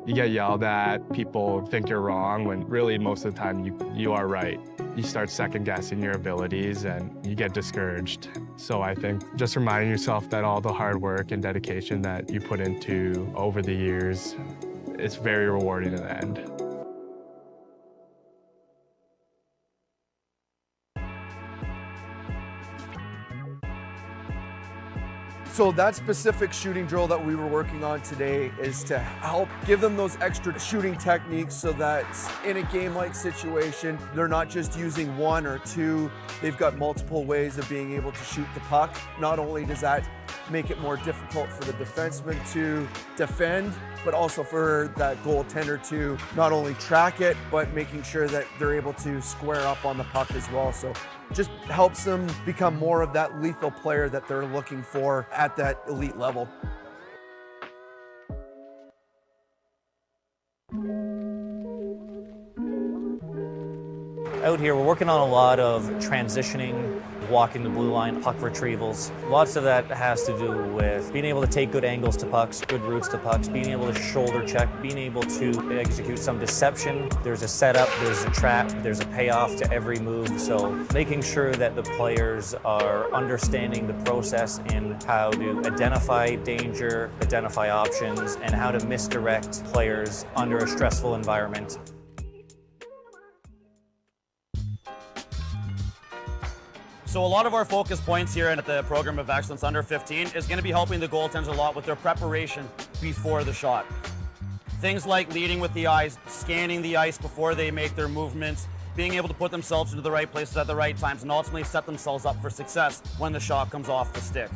You get yelled at, people think you're wrong, when really most of the time you are right. You start second-guessing your abilities and you get discouraged. So I think just reminding yourself that all the hard work and dedication that you put into over the years, it's very rewarding in the end. So that specific shooting drill that we were working on today is to help give them those extra shooting techniques so that in a game-like situation, they're not just using one or two, they've got multiple ways of being able to shoot the puck. Not only does that make it more difficult for the defenseman to defend, but also for that goaltender to not only track it, but making sure that they're able to square up on the puck as well. So just helps them become more of that lethal player that they're looking for at that elite level. Out here, we're working on a lot of transitioning, walking the blue line, puck retrievals. Lots of that has to do with being able to take good angles to pucks, good routes to pucks, being able to shoulder check, being able to execute some deception. There's a setup, there's a trap, there's a payoff to every move. So making sure that the players are understanding the process in how to identify danger, identify options, and how to misdirect players under a stressful environment. So a lot of our focus points here at the Program of Excellence Under 15 is going to be helping the goaltenders a lot with their preparation before the shot. Things like leading with the eyes, scanning the ice before they make their movements, being able to put themselves into the right places at the right times, and ultimately set themselves up for success when the shot comes off the stick.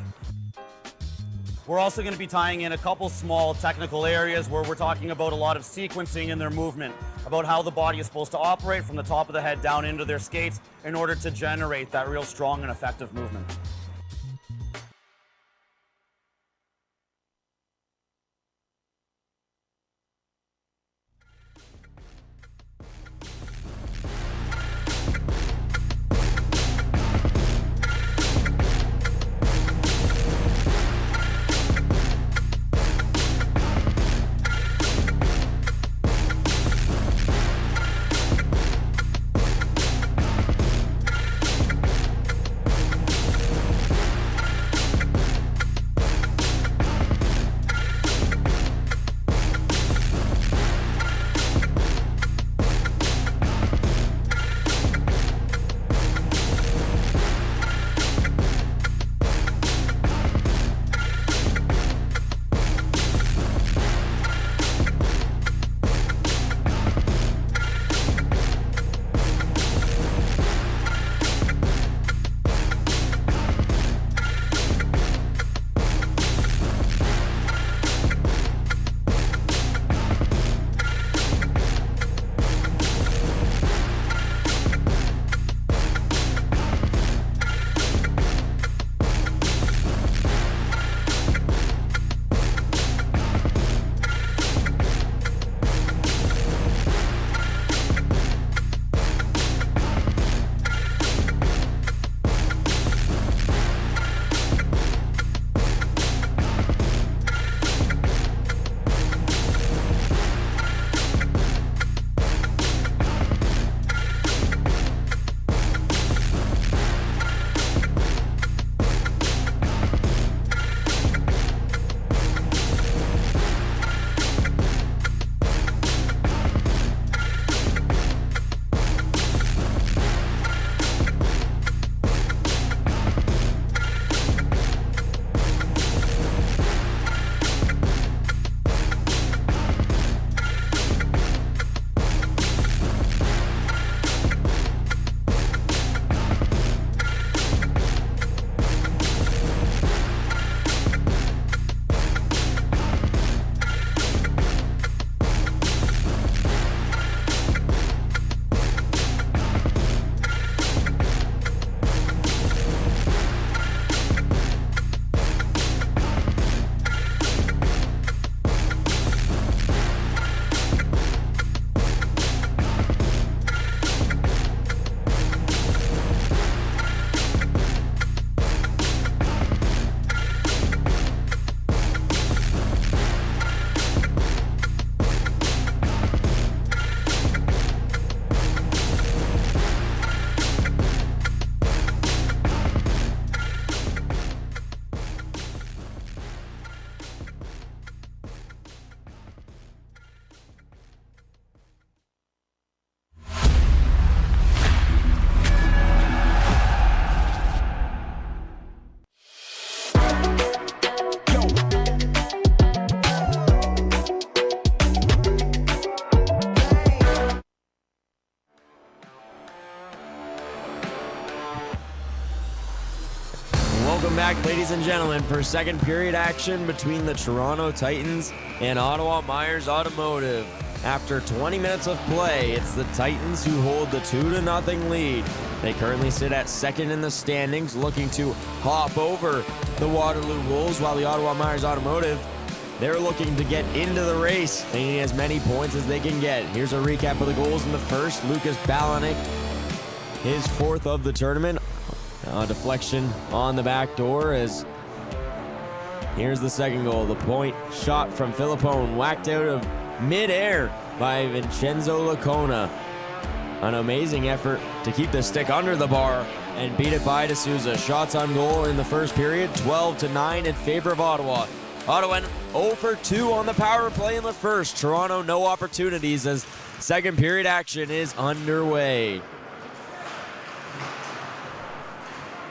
We're also going to be tying in a couple small technical areas where we're talking about a lot of sequencing in their movement, about how the body is supposed to operate from the top of the head down into their skates in order to generate that real strong and effective movement. back, ladies and gentlemen, for second period action between the Toronto Titans and Ottawa Myers Automotive. After 20 minutes of play, it's the Titans who hold the 2-0 lead. They currently sit at second in the standings, looking to hop over the Waterloo Wolves, while the Ottawa Myers Automotive, they're looking to get into the race. They need as many points as they can get. Here's a recap of the goals in the first. Lucas Balanik, his fourth of the tournament. Deflection on the back door as here's the second goal. The point shot from Filippone, whacked out of mid-air by Vincenzo Lacona. An amazing effort to keep the stick under the bar and beat it by D'Souza. Shots on goal in the first period, 12-9 in favor of Ottawa. Ottawa 0 for 2 on the power play in the first. Toronto no opportunities as second period action is underway.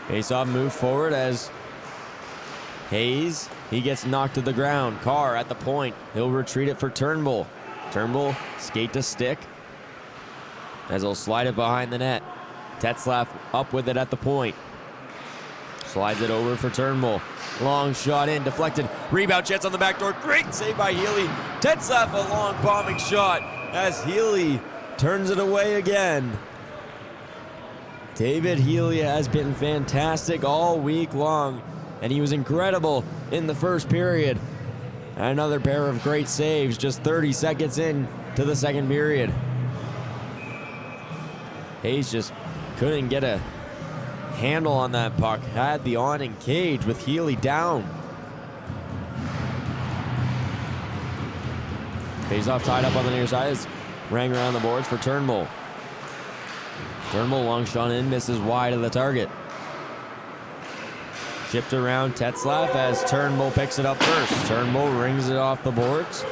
Face-off move forward as Hayes, he gets knocked to the ground. Carr at the point. He'll retreat it for Turnbull. Turnbull skate to stick as he'll slide it behind the net. Tetzlaff up with it at the point. Slides it over for Turnbull. Long shot in, deflected. Rebound chance on the back door. Great save by Healy. Tetzlaff a long bombing shot as Healy turns it away again. David Healy has been fantastic all week long, and he was incredible in the first period. Another pair of great saves just 30 seconds in to the second period. Hayes just couldn't get a handle on that puck. Had the awning cage with Healy down. Face-off tied up on the near side. Rang around the boards for Turnbull. Turnbull long shot in, misses wide of the target. Chipped around Tetzlaff as Turnbull picks it up first. Turnbull rings it off the boards.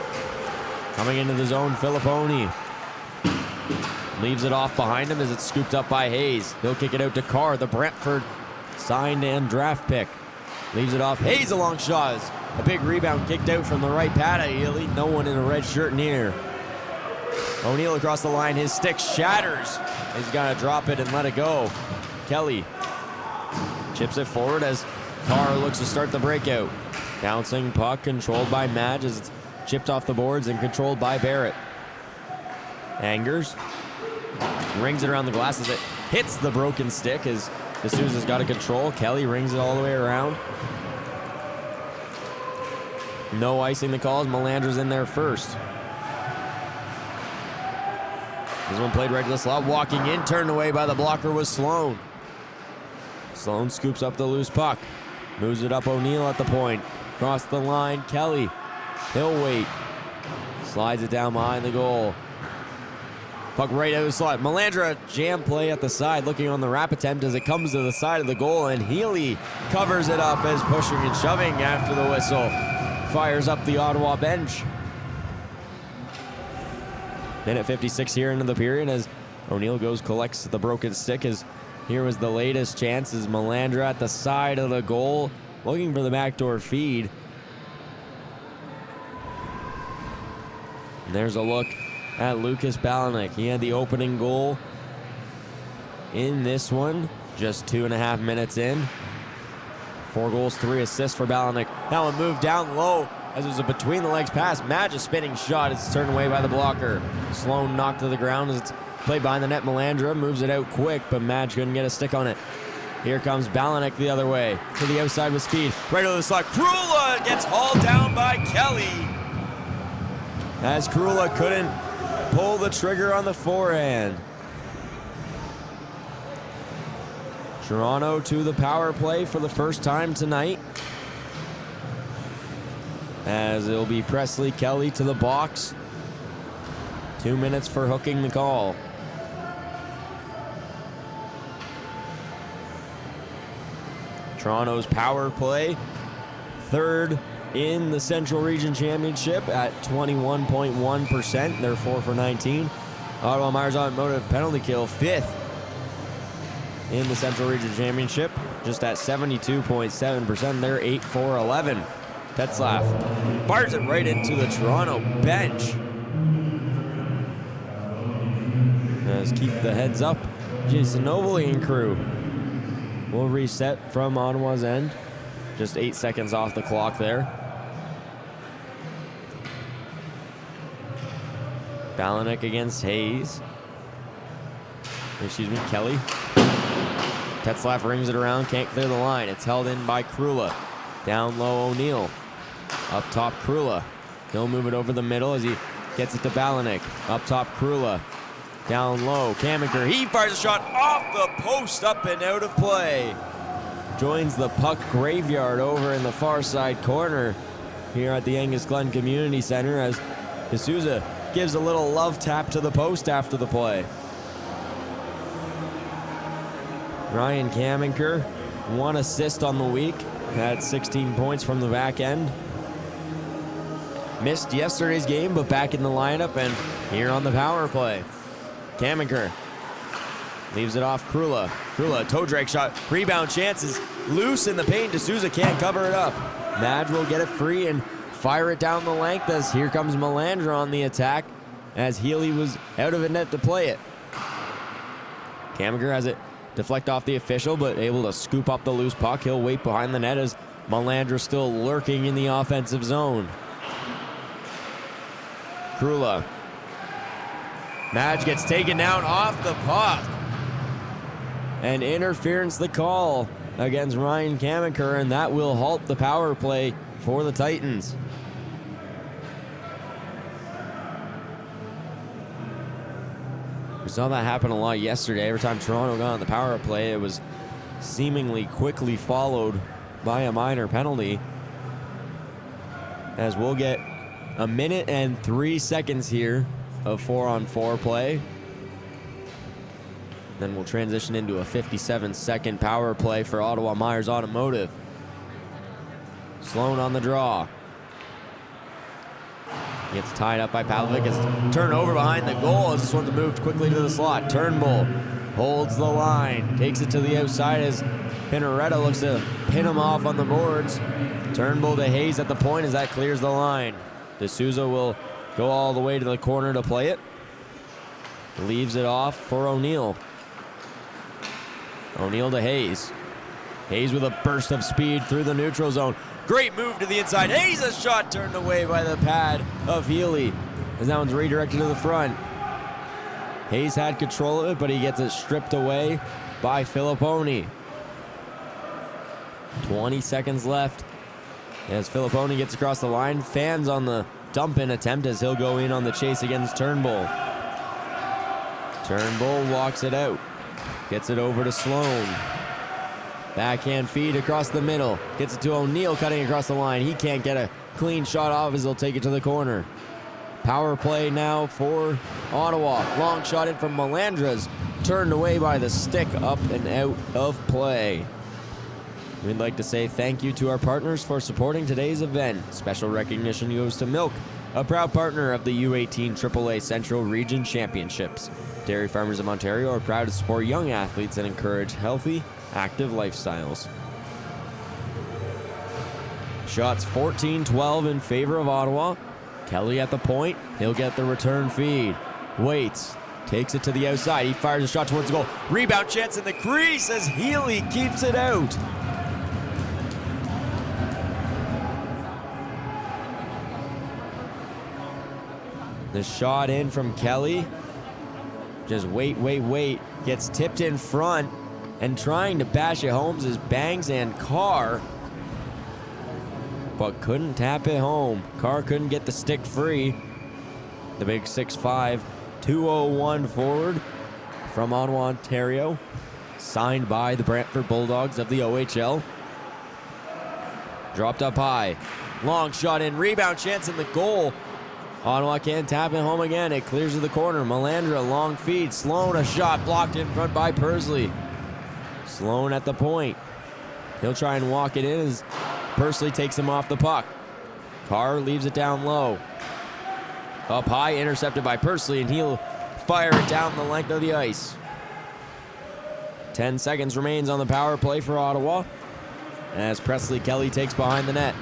Coming into the zone, Filippone. Leaves it off behind him as it's scooped up by Hayes. He'll kick it out to Carr, the Brentford signed and draft pick. Leaves it off. Hayes a long shot. A big rebound kicked out from the right pad of Healy. No one in a red shirt near. O'Neill across the line. His stick shatters. He's got to drop it and let it go. Kelly chips it forward as Carr looks to start the breakout. Bouncing puck controlled by Madge as it's chipped off the boards and controlled by Barrett. Angers rings it around the glass as it hits the broken stick as D'Souza's got it control. Kelly rings it all the way around. No icing the calls. Melandra's in there first. This one played right to the slot. Walking in, turned away by the blocker was Sloan. Sloan scoops up the loose puck. Moves it up O'Neill at the point. Across the line, Kelly. He'll wait. Slides it down behind the goal. Puck right out of the slot. Melandra jam play at the side, looking on the wrap attempt as it comes to the side of the goal, and Healy covers it up as pushing and shoving after the whistle. Fires up the Ottawa bench. Minute 56 here into the period as O'Neill collects the broken stick as here was the latest chance as Melandra at the side of the goal looking for the backdoor feed. And there's a look at Lucas Balanik. He had the opening goal in this one, just 2.5 minutes in. 4 goals, 3 assists for Balanik. That one moved down low as it was a between the legs pass. Madge a spinning shot. It's turned away by the blocker. Sloan knocked to the ground as it's played behind the net. Melandra moves it out quick, but Madge couldn't get a stick on it. Here comes Balanik the other way. To the outside with speed. Right over the slot. Krula gets hauled down by Kelly. As Krula couldn't pull the trigger on the forehand. Toronto to the power play for the first time tonight. As it'll be Presley Kelly to the box. 2 minutes for hooking the call. Toronto's power play, third in the Central Region Championship at 21.1%. They're 4 for 19. Ottawa Myers Automotive penalty kill, 5th in the Central Region Championship, just at 72.7%. They're 8 for 11. Tetzlaff fires it right into the Toronto bench. Let's keep the heads up. Jason Nobley and crew will reset from Ottawa's end. Just 8 seconds off the clock there. Balanek against Hayes. Excuse me, Kelly. Tetzlaff rings it around, can't clear the line. It's held in by Krula. Down low, O'Neill. Up top, Krula. He'll move it over the middle as he gets it to Balanek. Up top, Krula. Down low, Kamenker. He fires a shot off the post, up and out of play. Joins the puck graveyard over in the far side corner here at the Angus Glen Community Centre as D'Souza gives a little love tap to the post after the play. Ryan Kamenker, 1 assist on the week, had 16 points from the back end. Missed yesterday's game, but back in the lineup and here on the power play. Kamenker leaves it off Krula. Krula, toe drag shot, rebound chances, loose in the paint. D'Souza can't cover it up. Madge will get it free and fire it down the length as here comes Melandra on the attack as Healy was out of the net to play it. Kamenker has it deflect off the official, but able to scoop up the loose puck. He'll wait behind the net as Melandra still lurking in the offensive zone. Krula. Madge gets taken down off the puck. And interference the call against Ryan Kamenker, and that will halt the power play for the Titans. We saw that happen a lot yesterday. Every time Toronto got on the power play, it was seemingly quickly followed by a minor penalty. As we'll get a minute and 3 seconds here of 4-on-4 play. Then we'll transition into a 57-second power play for Ottawa Myers Automotive. Sloan on the draw. Gets tied up by Pavlovic. It's turned over behind the goal as this one's moved quickly to the slot. Turnbull holds the line. Takes it to the outside as Pinaretta looks to pin him off on the boards. Turnbull to Hayes at the point as that clears the line. D'Souza will go all the way to the corner to play it. Leaves it off for O'Neill. O'Neill to Hayes. Hayes with a burst of speed through the neutral zone. Great move to the inside. Hayes, a shot turned away by the pad of Healy as that one's redirected to the front. Hayes had control of it, but he gets it stripped away by Filipponi. 20 seconds left as Filipponi gets across the line. Fans on the dump-in attempt as he'll go in on the chase against Turnbull. Turnbull walks it out. Gets it over to Sloan. Backhand feed across the middle. Gets it to O'Neill cutting across the line. He can't get a clean shot off as he'll take it to the corner. Power play now for Ottawa. Long shot in from Melandra's. Turned away by the stick, up and out of play. We'd like to say thank you to our partners for supporting today's event. Special recognition goes to Milk, a proud partner of the U18 AAA Central Region Championships. Dairy Farmers of Ontario are proud to support young athletes and encourage healthy, active lifestyles. Shots 14-12 in favor of Ottawa. Kelly at the point. He'll get the return feed. Waits. Takes it to the outside. He fires a shot towards the goal. Rebound chance in the crease as Healy keeps it out. The shot in from Kelly. Just wait. Gets tipped in front and trying to bash it home is Bangs and Carr. But couldn't tap it home. Carr couldn't get the stick free. The big 6'5", 201 forward from Ottawa, Ontario. Signed by the Brantford Bulldogs of the OHL. Dropped up high. Long shot in. Rebound chance in the goal. Ottawa can't tap it home again. It clears to the corner. Melandra, long feed. Sloan, a shot blocked in front by Pursley. Sloan at the point. He'll try and walk it in as Pursley takes him off the puck. Carr leaves it down low. Up high, intercepted by Pursley, and he'll fire it down the length of the ice. 10 seconds remains on the power play for Ottawa as Presley Kelly takes behind the net.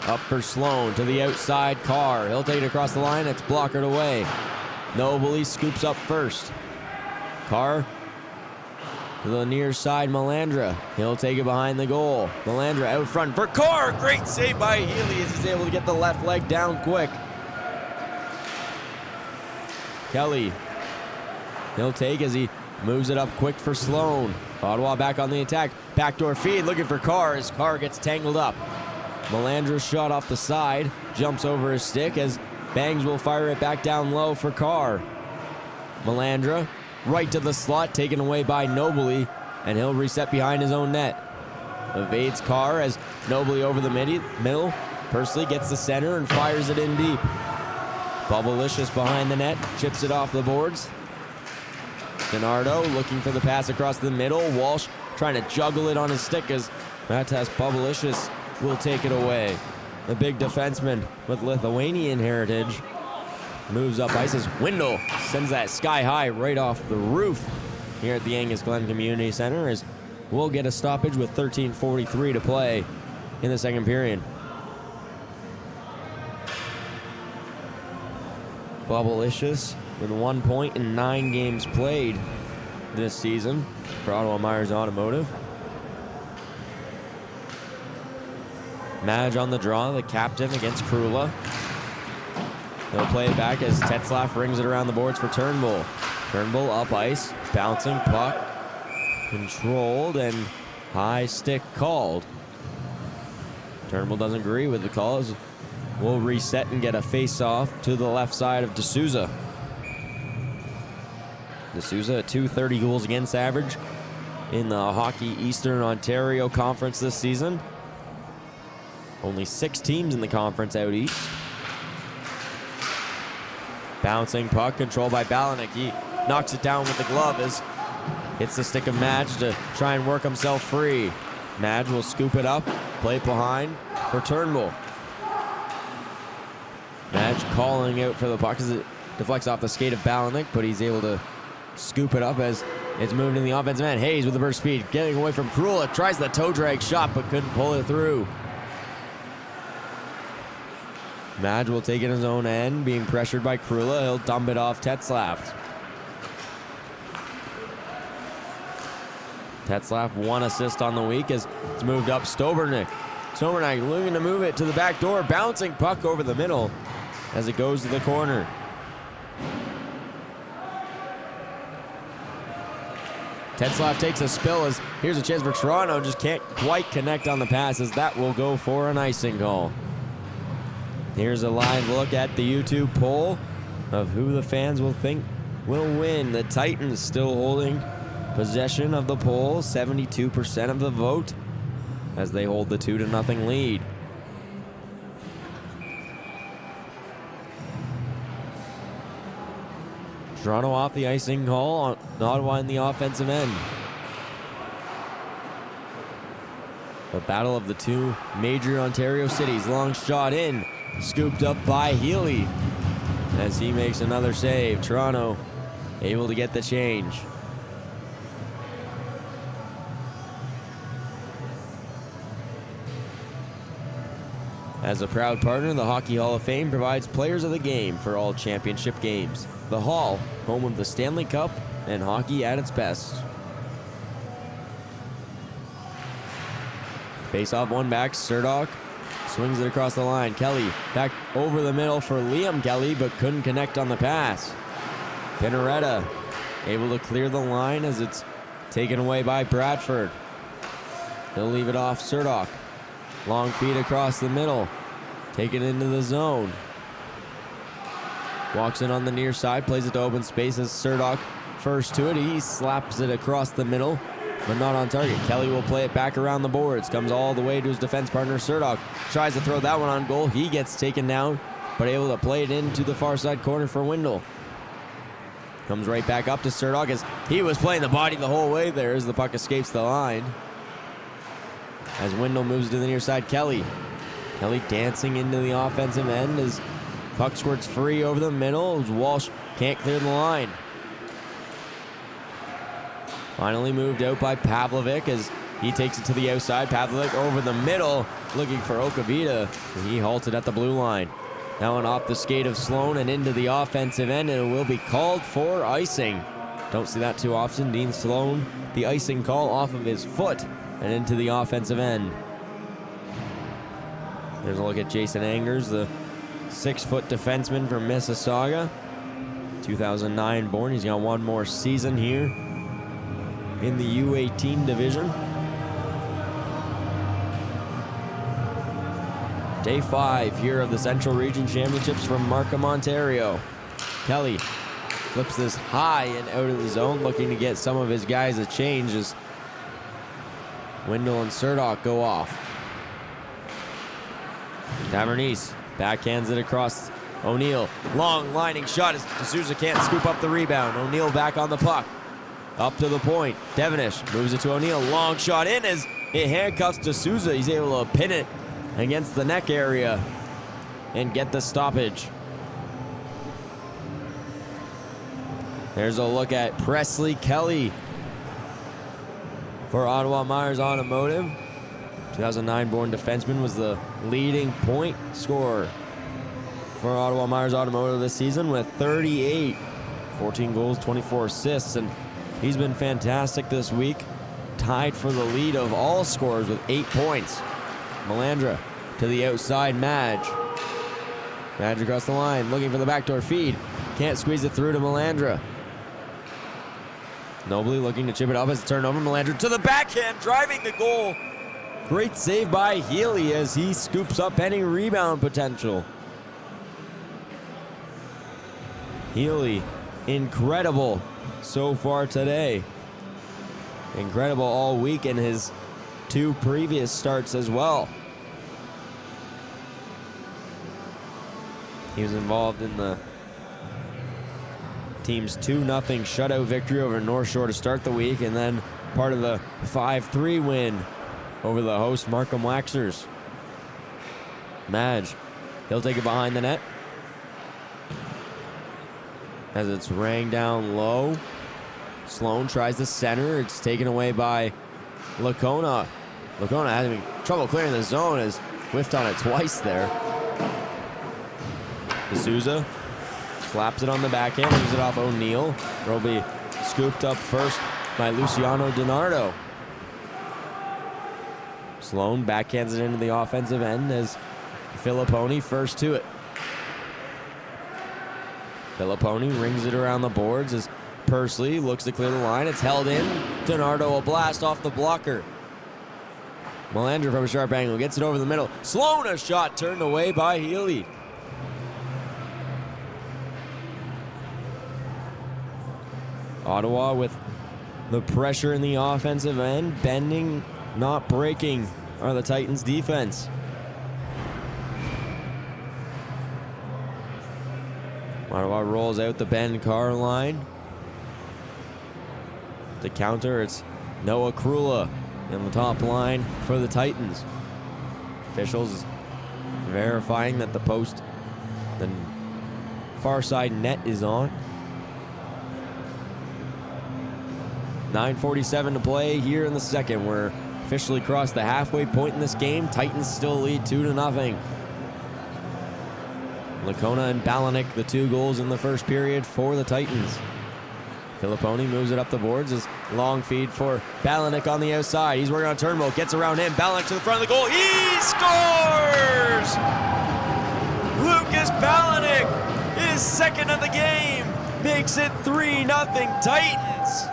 Up for Sloan to the outside. Carr. He'll take it across the line. It's blockered away. Nobley scoops up first. Carr To the near side, Melandra. He'll take it behind the goal. Melandra out front for Carr. Great save by Healy as he's able to get the left leg down quick. Kelly. He'll take as he moves it up quick for Sloan. Ottawa back on the attack. Backdoor feed looking for Carr as Carr gets tangled up. Melandra's shot off the side. Jumps over his stick as Bangs will fire it back down low for Carr. Melandra right to the slot, taken away by Nobley, and he'll reset behind his own net. Evades Carr as Nobley over the middle. Pursley gets the center and fires it in deep. Bubblicious behind the net, chips it off the boards. Donardo looking for the pass across the middle. Walsh trying to juggle it on his stick as Matas Bubblicious will take it away. The big defenseman with Lithuanian heritage moves up ice as Windle sends that sky high right off the roof here at the Angus Glen Community Centre as we'll get a stoppage with 13:43 to play in the second period. Bubblicious with 1 point in 9 games played this season for Ottawa Myers Automotive. Madge on the draw, the captain against Krula. They'll play it back as Tetzlaff rings it around the boards for Turnbull. Turnbull up ice, bouncing puck, controlled, and high stick called. Turnbull doesn't agree with the calls. We'll reset and get a face-off to the left side of D'Souza. D'Souza at .230 goals against average in the Hockey Eastern Ontario Conference this season. Only 6 teams in the conference out east. Bouncing puck controlled by Balanik. He knocks it down with the glove as hits the stick of Madge to try and work himself free. Madge will scoop it up, play it behind for Turnbull. Madge calling out for the puck as it deflects off the skate of Balanik, but he's able to scoop it up as it's moved in the offensive end. Hayes with the burst speed, getting away from Krula, tries the toe drag shot but couldn't pull it through. Madge will take it in his own end, being pressured by Krula. He'll dump it off Tetzlaff. Tetzlaff 1 assist on the week as it's moved up Stobernick. Stobernick looking to move it to the back door, bouncing puck over the middle as it goes to the corner. Tetzlaff takes a spill as here's a chance for Toronto, just can't quite connect on the pass as that will go for an icing call. Here's a live look at the YouTube poll of who the fans will think will win. The Titans still holding possession of the poll, 72% of the vote as they hold the 2-0 lead. Toronto off the icing call, Ottawa in the offensive end. The battle of the two major Ontario cities. Long shot in, scooped up by Healy as he makes another save. Toronto able to get the change. As a proud partner, the Hockey Hall of Fame provides players of the game for all championship games. The Hall, home of the Stanley Cup and hockey at its best. Face-off one back, Surdock swings it across the line. Kelly back over the middle for Liam Kelly, but couldn't connect on the pass. Pinaretta able to clear the line as it's taken away by Bradford. He'll leave it off Surdock. Long feed across the middle, taken into the zone. Walks in on the near side, plays it to open space as Surdock first to it. He slaps it across the middle, but not on target. Kelly will play it back around the boards. Comes all the way to his defense partner, Surdock. Tries to throw that one on goal. He gets taken down, but able to play it into the far side corner for Windle. Comes right back up to Surdock as he was playing the body the whole way there as the puck escapes the line. As Windle moves to the near side, Kelly dancing into the offensive end as puck squirts free over the middle as Walsh can't clear the line. Finally moved out by Pavlovic as he takes it to the outside. Pavlovic over the middle looking for Okavita. He halted at the blue line. That one off the skate of Sloan and into the offensive end, and it will be called for icing. Don't see that too often. Dean Sloan, the icing call off of his foot and into the offensive end. There's a look at Jason Angers, the 6-foot defenseman from Mississauga. 2009 born. He's got one more season here in the U18 division. Day 5 here of the Central Region Championships from Markham, Ontario. Kelly flips this high and out of the zone, looking to get some of his guys a change as Wendell and Surdock go off. Tavernese backhands it across O'Neill. Long lining shot as D'Souza can't scoop up the rebound. O'Neill back on the puck. Up to the point. Devenish moves it to O'Neill. Long shot in as it handcuffs D'Souza. He's able to pin it against the neck area and get the stoppage. There's a look at Presley Kelly for Ottawa Myers Automotive. 2009-born defenseman was the leading point scorer for Ottawa Myers Automotive this season with 38, 14 goals, 24 assists, and he's been fantastic this week. Tied for the lead of all scorers with 8 points. Melandra to the outside, Madge. Madge across the line, looking for the backdoor feed. Can't squeeze it through to Melandra. Nobly looking to chip it up as a turnover. Melandra to the backhand, driving the goal. Great save by Healy as he scoops up any rebound potential. Healy, incredible so far today. Incredible all week in his 2 previous starts as well. He was involved in the team's 2-0 shutout victory over North Shore to start the week, and then part of the 5-3 win over the host Markham Waxers. Madge, he'll take it behind the net as it's rang down low. Sloan tries to center. It's taken away by Lacona. Lacona having trouble clearing the zone, has whiffed on it twice there. D'Souza slaps it on the backhand, leaves it off O'Neill. It'll be scooped up first by Luciano DiNardo. Sloan backhands it into the offensive end as Filipponi first to it. Filipponi rings it around the boards as Pursley looks to clear the line. It's held in. DiNardo a blast off the blocker. Melandra from a sharp angle gets it over the middle. Sloan a shot turned away by Healy. Ottawa with the pressure in the offensive end, bending, not breaking, are the Titans' defense. Ottawa rolls out the Ben Carr line. To counter, it's Noah Krula in the top line for the Titans. Officials verifying that the post, the far side net is on. 9:47 to play here in the second. We're officially crossed the halfway point in this game. Titans still lead 2-0. Lacona and Balanik, the 2 goals in the first period for the Titans. Filipponi moves it up the boards. His long feed for Balanik on the outside. He's working on Turnbull, gets around him. Balanik to the front of the goal. He scores! Lucas Balanik, his second of the game, makes it 3-0 Titans.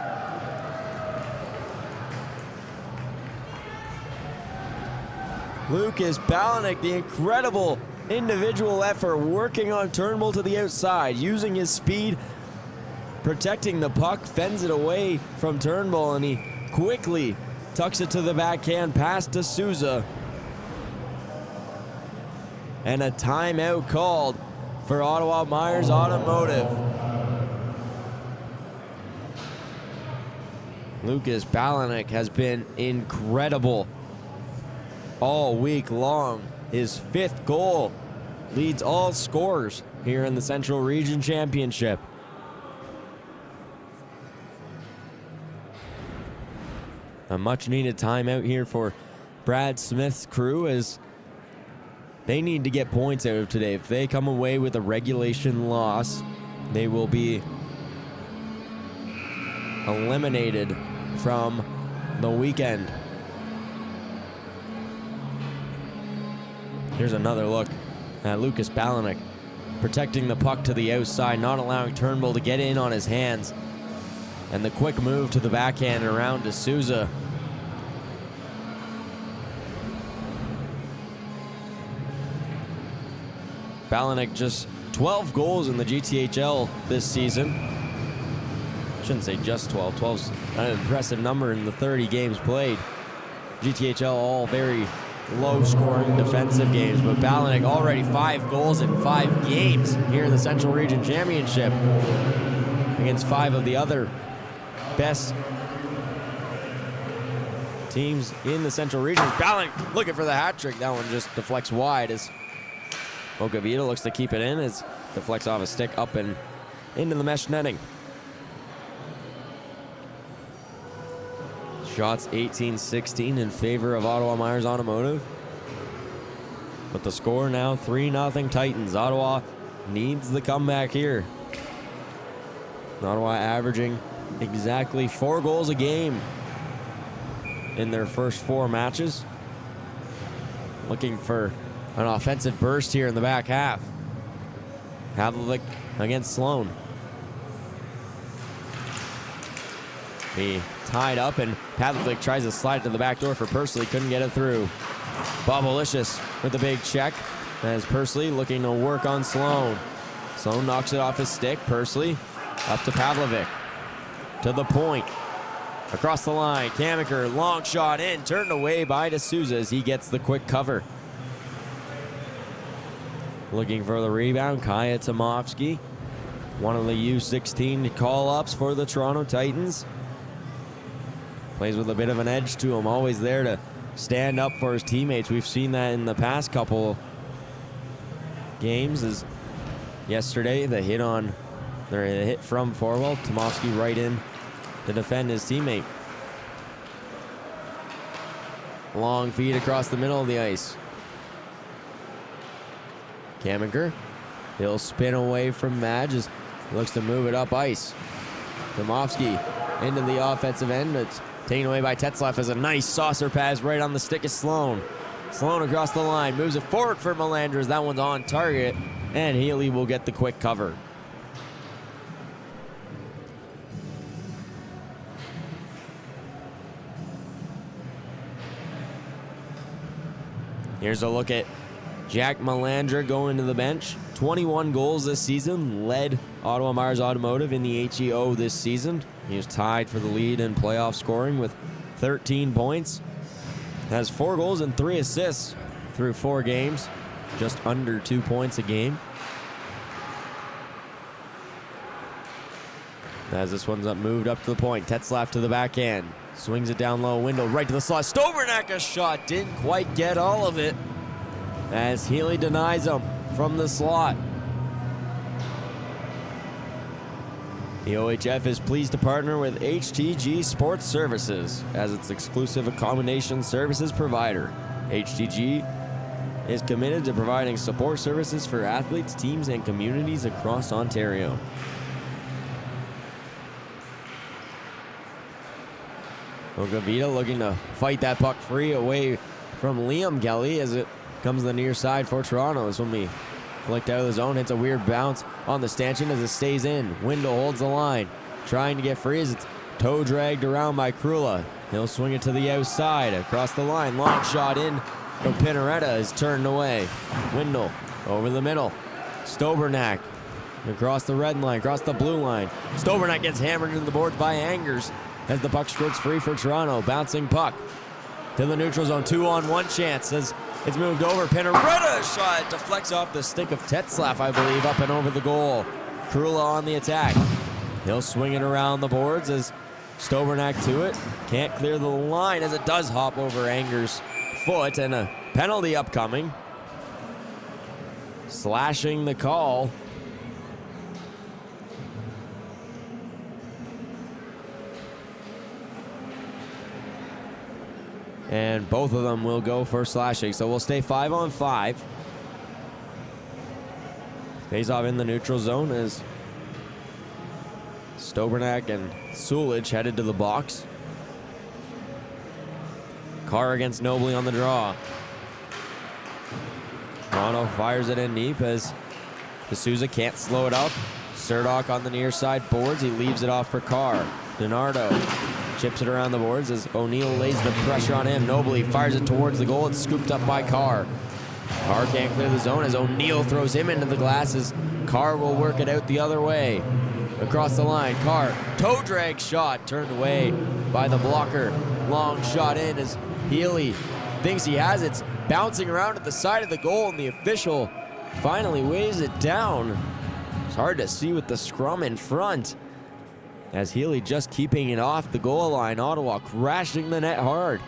Lucas Balanik, the incredible individual effort, working on Turnbull to the outside, using his speed, protecting the puck, fends it away from Turnbull, and he quickly tucks it to the backhand past D'Souza. And a timeout called for Ottawa Myers Automotive. Lucas Balanik has been incredible all week long. His 5th goal leads all scorers here in the Central Region Championship. A much-needed timeout here for Brad Smith's crew as they need to get points out of today. If they come away with a regulation loss, they will be eliminated from the weekend. Here's another look at Lucas Balanek protecting the puck to the outside, not allowing Turnbull to get in on his hands. And the quick move to the backhand around to Souza. Balanek just 12 goals in the GTHL this season. Shouldn't say just 12. 12's an impressive number in the 30 games played. GTHL all very low-scoring defensive games, but Balanek already 5 goals in 5 games here in the Central Region Championship against 5 of the other best teams in the Central Region. Balanek looking for the hat trick. That one just deflects wide as Okavita looks to keep it in as deflects off a stick up and into the mesh netting. Shots 18-16 in favor of Ottawa Myers Automotive. But the score now 3-0 Titans. Ottawa needs the comeback here. Ottawa averaging exactly 4 goals a game in their first 4 matches. Looking for an offensive burst here in the back half. Havlik against Sloan. He tied up and Pavlovic tries to slide to the back door for Pursley. Couldn't get it through. Bobalicious with a big check as Pursley looking to work on Sloan. Sloan knocks it off his stick. Pursley up to Pavlovic. To the point. Across the line. Kamiker, long shot in. Turned away by D'Souza as he gets the quick cover. Looking for the rebound. Kaya Tomovsky. One of the U16 call-ups for the Toronto Titans. Plays with a bit of an edge to him, always there to stand up for his teammates. We've seen that in the past couple games. As yesterday, the hit from Forwell, Tomovsky right in to defend his teammate. Long feed across the middle of the ice. Kamiker, he'll spin away from Madge as he looks to move it up ice. Tomovsky into the offensive end. It's taken away by Tetzlaff as a nice saucer pass right on the stick of Sloan. Sloan across the line, moves it forward for Melanders. That one's on target, and Healy will get the quick cover. Here's a look at Jack Melander going to the bench. 21 goals this season, led Ottawa Myers Automotive in the HEO this season. He was tied for the lead in playoff scoring with 13 points. Has 4 goals and 3 assists through 4 games, just under 2 points a game. As this one's moved up to the point, Tetzlaff to the backhand. Swings it down low, window right to the slot. Stobernack a shot, didn't quite get all of it as Healy denies him from the slot. The OHF is pleased to partner with HTG Sports Services as its exclusive accommodation services provider. HTG is committed to providing support services for athletes, teams, and communities across Ontario. Ogavita looking to fight that puck free away from Liam Kelly as it comes the near side for Toronto. This one be flicked out of the zone, hits a weird bounce on the stanchion as it stays in. Windle holds the line, trying to get free as it's toe dragged around by Krula. He'll swing it to the outside, across the line. Long shot in from Pinaretta is turned away. Windle over the middle. Stobernack across the red line, across the blue line. Stobernack gets hammered into the boards by Angers as the puck strokes free for Toronto. Bouncing puck to the neutral zone. 2-on-1 chance as it's moved over. Pinaretta shot deflects off the stick of Tetzlaff, I believe, up and over the goal. Krula on the attack. He'll swing it around the boards as Stobernack to it. Can't clear the line as it does hop over Angers' foot, and a penalty upcoming. Slashing the call. And both of them will go for slashing. So we'll stay 5-on-5. Face off in the neutral zone as Stobernak and Sulich headed to the box. Carr against Nobley on the draw. Toronto fires it in deep as D'Souza can't slow it up. Surdock on the near side boards. He leaves it off for Carr. DiNardo chips it around the boards as O'Neill lays the pressure on him. Nobley fires it towards the goal. It's scooped up by Carr. Carr can't clear the zone as O'Neill throws him into the glasses. Carr will work it out the other way. Across the line, Carr, toe drag shot, turned away by the blocker. Long shot in as Healy thinks he has it. It's bouncing around at the side of the goal, and the official finally weighs it down. It's hard to see with the scrum in front, as Healy just keeping it off the goal line. Ottawa crashing the net hard.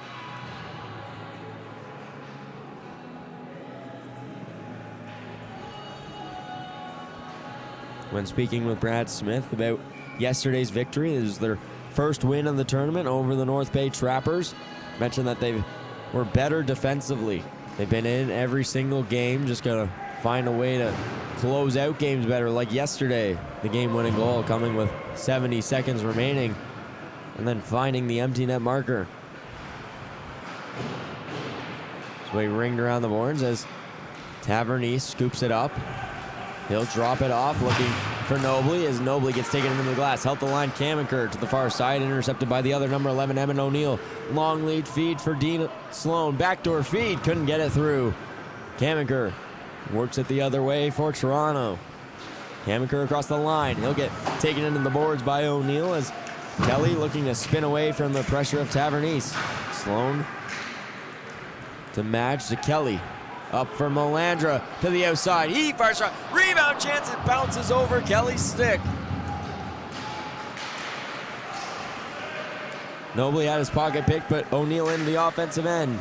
When speaking with Brad Smith about yesterday's victory, it was their first win of the tournament over the North Bay Trappers. Mentioned that they were better defensively. They've been in every single game, just gotta find a way to close out games better, like yesterday. The game-winning goal coming with 70 seconds remaining, and then finding the empty net marker. So he ringed around the boards as Tavernese scoops it up. He'll drop it off, looking for Nobley as Nobley gets taken into the glass. Help the line, Kamenker to the far side, intercepted by the other number 11, Evan O'Neill. Long lead feed for Dean Sloan. Backdoor feed, couldn't get it through. Kamenker works it the other way for Toronto. Kamenker across the line. He'll get taken into the boards by O'Neill as Kelly looking to spin away from the pressure of Tavernese. Sloan to match to Kelly. Up for Melandra to the outside. He fires shot. Rebound chance. It bounces over Kelly's stick. Nobley had his pocket pick, but O'Neill into the offensive end.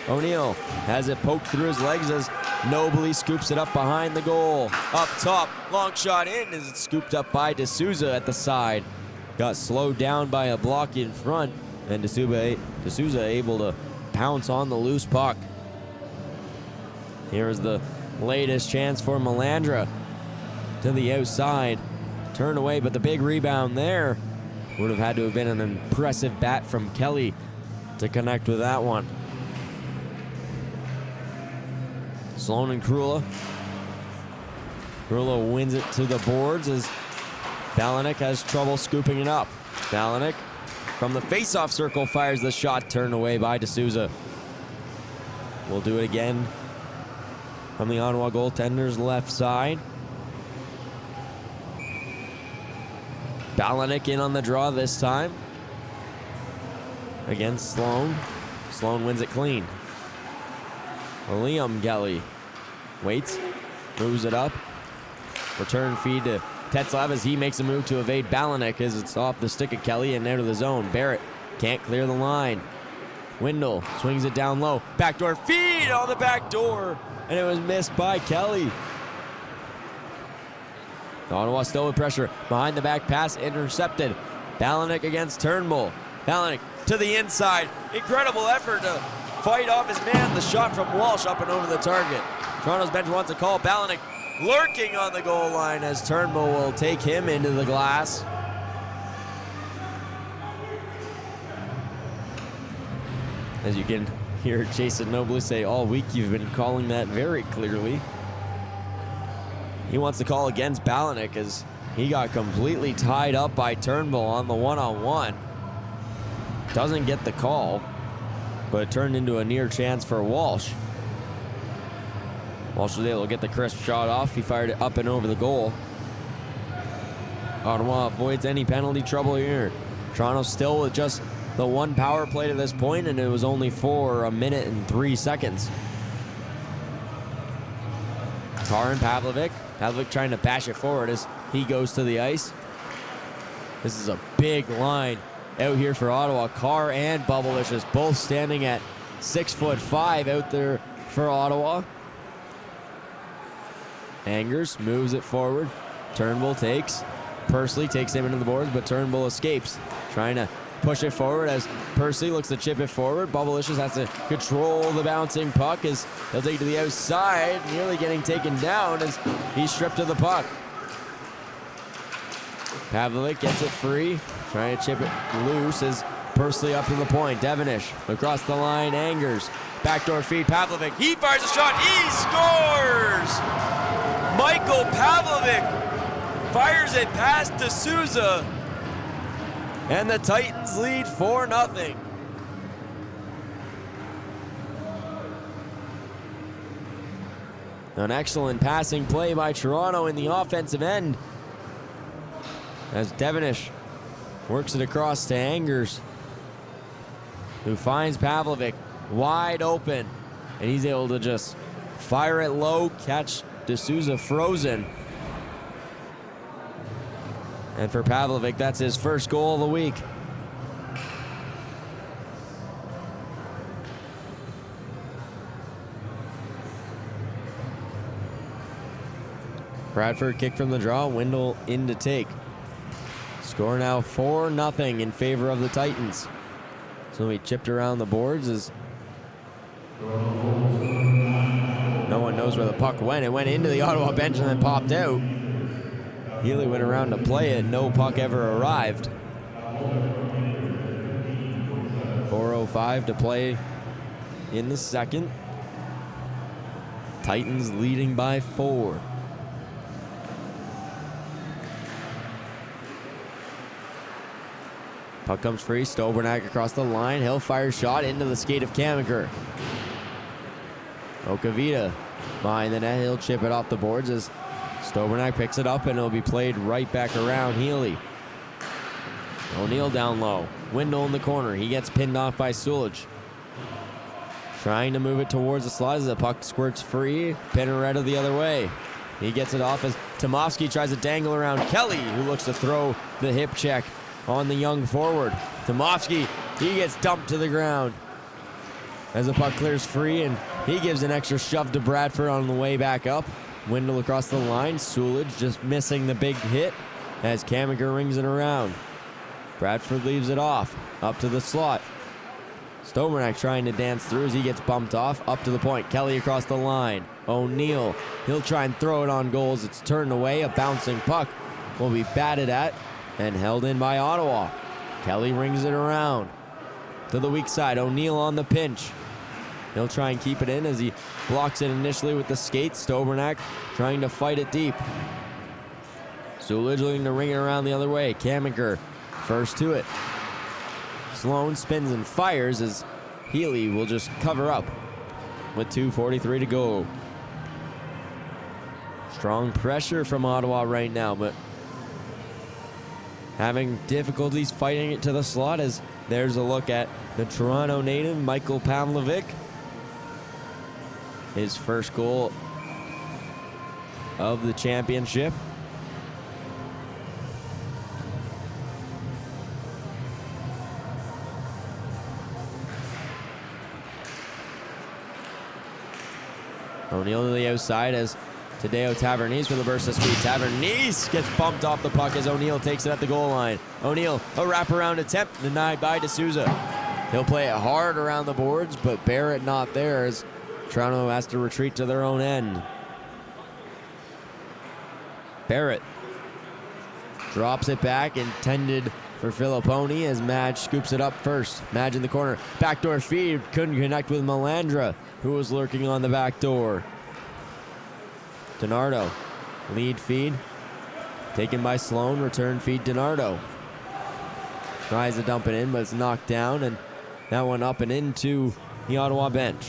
O'Neill has it poked through his legs as Nobley scoops it up behind the goal. Up top, long shot in as it's scooped up by D'Souza at the side. Got slowed down by a block in front, and D'Souza able to pounce on the loose puck. Here is the latest chance for Melandra to the outside. Turned away, but the big rebound there would have had to have been an impressive bat from Kelly to connect with that one. Sloan and Krula. Krula wins it to the boards as Balanek has trouble scooping it up. Balanek from the face-off circle fires the shot, turned away by D'Souza. We'll do it again from the Ottawa goaltender's left side. Balanek in on the draw this time against Sloan. Sloan wins it clean. Liam Gelly waits, moves it up. Return feed to Tetzlav as he makes a move to evade Balanek as it's off the stick of Kelly and out of the zone. Barrett can't clear the line. Windle swings it down low. Backdoor feed on the back door, and it was missed by Kelly. Ottawa still with pressure. Behind the back pass, intercepted. Balanek against Turnbull. Balanek to the inside. Incredible effort to fight off his man. The shot from Walsh up and over the target. Toronto's bench wants a call. Balanek lurking on the goal line as Turnbull will take him into the glass. As you can hear Jason Nobley say all week, you've been calling that very clearly. He wants to call against Balanek as he got completely tied up by Turnbull on the one-on-one. Doesn't get the call, but it turned into a near chance for Walsh. Walsh was able to get the crisp shot off. He fired it up and over the goal. Ottawa avoids any penalty trouble here. Toronto still with just the one power play to this point, and it was only for a minute and 3 seconds. Carr and Pavlovic. Pavlovic trying to bash it forward as he goes to the ice. This is a big line out here for Ottawa. Carr and Bubblicious both standing at 6'5" out there for Ottawa. Angers moves it forward. Turnbull takes. Pursley takes him into the boards, but Turnbull escapes. Trying to push it forward as Percy looks to chip it forward. Bubblicious has to control the bouncing puck as he'll take it to the outside, nearly getting taken down as he's stripped of the puck. Pavlovic gets it free, trying to chip it loose as Pursley up to the point. Devenish across the line, Angers. Backdoor feed, Pavlovic. He fires a shot. He scores! Michael Pavlovic fires it past D'Souza. And the Titans lead 4-0. An excellent passing play by Toronto in the offensive end, as Devenish works it across to Angers, who finds Pavlovic wide open, and he's able to just fire it low, catch D'Souza frozen. And for Pavlovic, that's his first goal of the week. Bradford kick from the draw, Wendell in to take. Score now 4-0 in favor of the Titans. So he chipped around the boards as no one knows where the puck went. It went into the Ottawa bench and then popped out. Healy went around to play it. No puck ever arrived. 4:05 to play in the second. Titans leading by 4. Puck comes free, Stobernak across the line. He'll fire shot into the skate of Kamiker. Okavita behind the net. He'll chip it off the boards as Stobernak picks it up, and it'll be played right back around Healy. O'Neill down low. Wendell in the corner. He gets pinned off by Sulich. Trying to move it towards the slot as the puck squirts free. Pinneretta the other way. He gets it off as Tomovsky tries to dangle around Kelly, who looks to throw the hip check on the young forward. Tomovsky, he gets dumped to the ground as the puck clears free, and he gives an extra shove to Bradford on the way back up. Wendell across the line. Sulich just missing the big hit as Kamiker rings it around. Bradford leaves it off, up to the slot. Stobernak trying to dance through as he gets bumped off, up to the point. Kelly across the line. O'Neill, he'll try and throw it on goals. It's turned away. A bouncing puck will be batted at and held in by Ottawa. Kelly rings it around to the weak side. O'Neill on the pinch. He'll try and keep it in as he blocks it initially with the skate. Stobernak trying to fight it deep. Sulich looking to ring it around the other way. Kamiker first to it. Sloan spins and fires as Healy will just cover up with 2:43 to go. Strong pressure from Ottawa right now, but having difficulties fighting it to the slot as there's a look at the Toronto native, Michael Pavlovic. His first goal of the championship. O'Neill to the outside as Tadeo Tavernese for the burst of speed. Tavernese gets bumped off the puck as O'Neill takes it at the goal line. O'Neill, a wraparound attempt denied by D'Souza. He'll play it hard around the boards, but Barrett not there as Toronto has to retreat to their own end. Barrett drops it back, intended for Filipponi as Madge scoops it up first. Madge in the corner. Backdoor feed. Couldn't connect with Melandra, who was lurking on the back door. DiNardo. Lead feed. Taken by Sloan. Return feed DiNardo. Tries to dump it in, but it's knocked down, and that one up and into the Ottawa bench.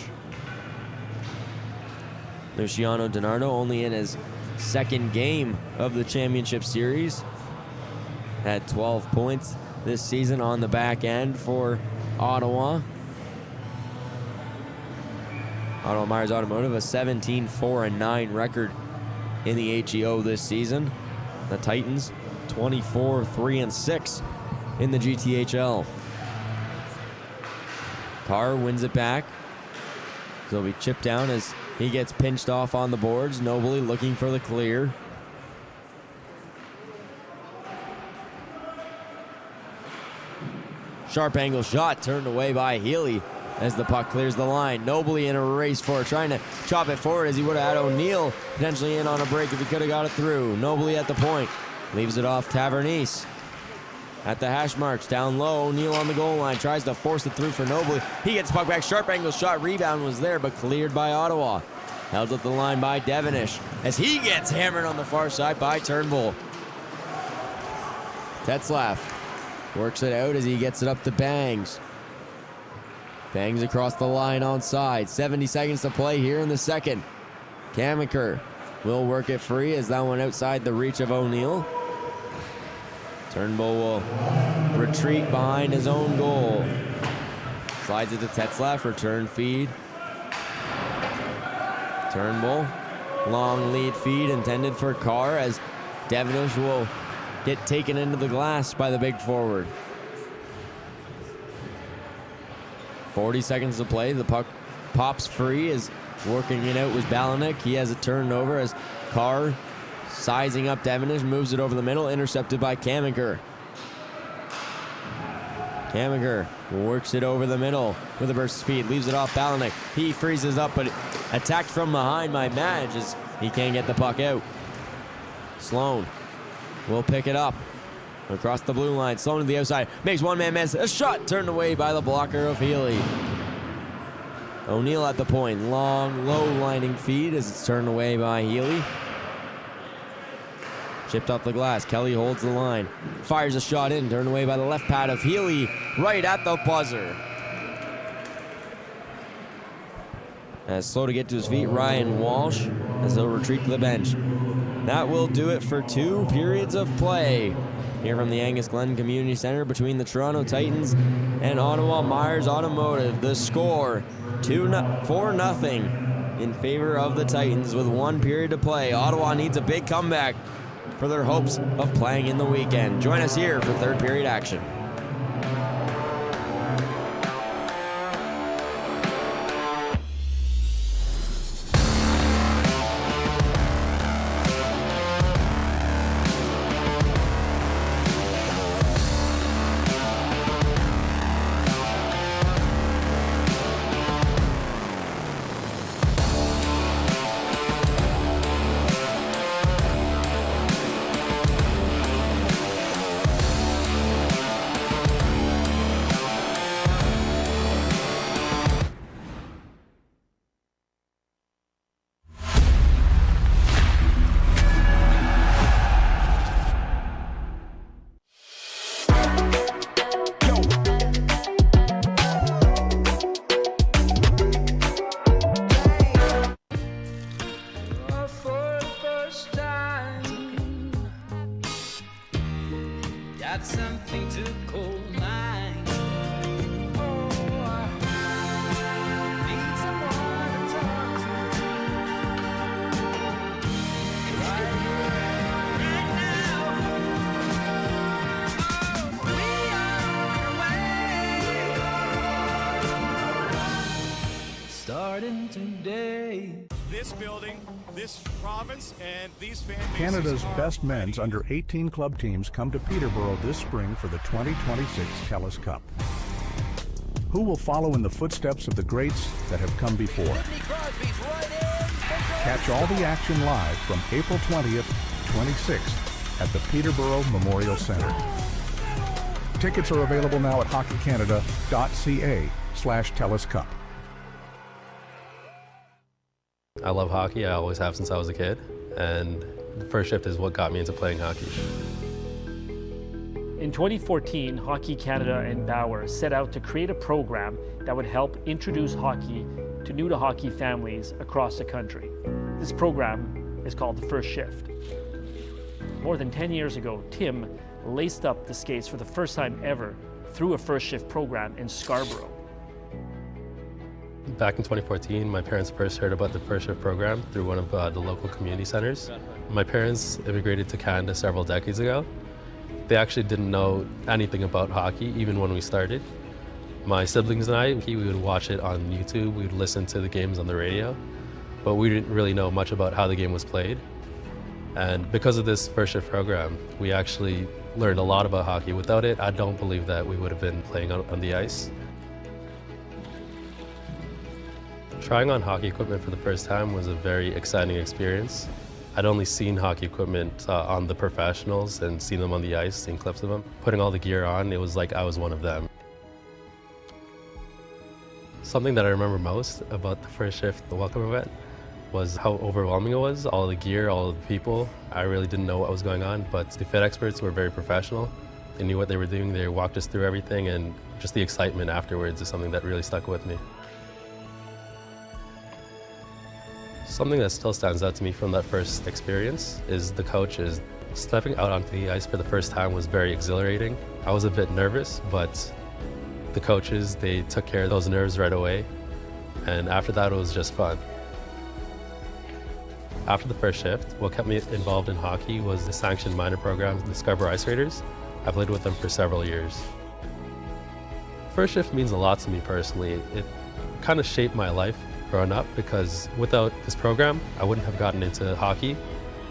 Luciano DiNardo only in his second game of the championship series. Had 12 points this season on the back end for Ottawa. Ottawa Myers Automotive, a 17-4-9 record in the HEO this season. The Titans, 24-3-6 in the GTHL. Carr wins it back. He'll be chipped down as he gets pinched off on the boards. Nobly looking for the clear. Sharp angle shot turned away by Healy as the puck clears the line. Nobly in a race for it, trying to chop it forward as he would have had O'Neill potentially in on a break if he could have got it through. Nobly at the point. Leaves it off Tavernese. At the hash marks, down low, O'Neill on the goal line, tries to force it through for Nobley. He gets puck back, sharp angle shot, rebound was there, but cleared by Ottawa. Held at the line by Devenish, as he gets hammered on the far side by Turnbull. Tetzlaff works it out as he gets it up to Bangs. Bangs across the line onside. 70 seconds to play here in the second. Kamiker will work it free as that one outside the reach of O'Neill. Turnbull will retreat behind his own goal. Slides it to Tetzlaff, return feed. Turnbull, long lead feed intended for Carr as Devenish will get taken into the glass by the big forward. 40 seconds to play. The puck pops free as working it out was Balanik. He has a turnover as Carr, sizing up Devenish, moves it over the middle, intercepted by Kamiker. Kamiker works it over the middle with a burst of speed, leaves it off Balanik. He freezes up, but attacked from behind by Madge as he can't get the puck out. Sloan will pick it up across the blue line. Sloan to the outside, makes one-man miss. A shot turned away by the blocker of Healy. O'Neill at the point, long, low-lining feed as it's turned away by Healy. Chipped off the glass, Kelly holds the line. Fires a shot in, turned away by the left pad of Healy, right at the buzzer. As slow to get to his feet, Ryan Walsh, as he'll retreat to the bench. That will do it for 2 periods of play here from the Angus Glen Community Centre between the Toronto Titans and Ottawa Myers Automotive. The score, 4-0 in favor of the Titans with 1 period to play. Ottawa needs a big comeback for their hopes of playing in the weekend. Join us here for third period action. Something to call mine. Oh, I need someone to talk to right now. Oh, we are on our way. Starting today. This building, this province, and these fan bases Canada's are best men's under-18 club teams come to Peterborough this spring for the 2026 TELUS Cup. Who will follow in the footsteps of the greats that have come before? Catch all the action live from April 20th to 26th at the Peterborough Memorial Centre. Tickets are available now at hockeycanada.ca/TELUS Cup. I love hockey. I always have since I was a kid, and the first shift is what got me into playing hockey. In 2014, Hockey Canada and Bauer set out to create a program that would help introduce hockey to new-to-hockey families across the country. This program is called the First Shift. More than 10 years ago, Tim laced up the skates for the first time ever through a First Shift program in Scarborough. Back in 2014, my parents first heard about the First Shift program through one of the local community centers. My parents immigrated to Canada several decades ago. They actually didn't know anything about hockey, even when we started. My siblings and I, we would watch it on YouTube, we would listen to the games on the radio, but we didn't really know much about how the game was played. And because of this First Shift program, we actually learned a lot about hockey. Without it, I don't believe that we would have been playing on the ice. Trying on hockey equipment for the first time was a very exciting experience. I'd only seen hockey equipment on the professionals and seen them on the ice, seen clips of them. Putting all the gear on, it was like I was one of them. Something that I remember most about the first shift, the welcome event, was how overwhelming it was. All the gear, all the people. I really didn't know what was going on, but the fit experts were very professional. They knew what they were doing. They walked us through everything, and just the excitement afterwards is something that really stuck with me. Something that still stands out to me from that first experience is the coaches. Stepping out onto the ice for the first time was very exhilarating. I was a bit nervous, but the coaches, they took care of those nerves right away. And after that, it was just fun. After the first shift, what kept me involved in hockey was the sanctioned minor program, the Scarborough Ice Raiders. I played with them for several years. First shift means a lot to me personally. It kind of shaped my life growing up, because without this program, I wouldn't have gotten into hockey.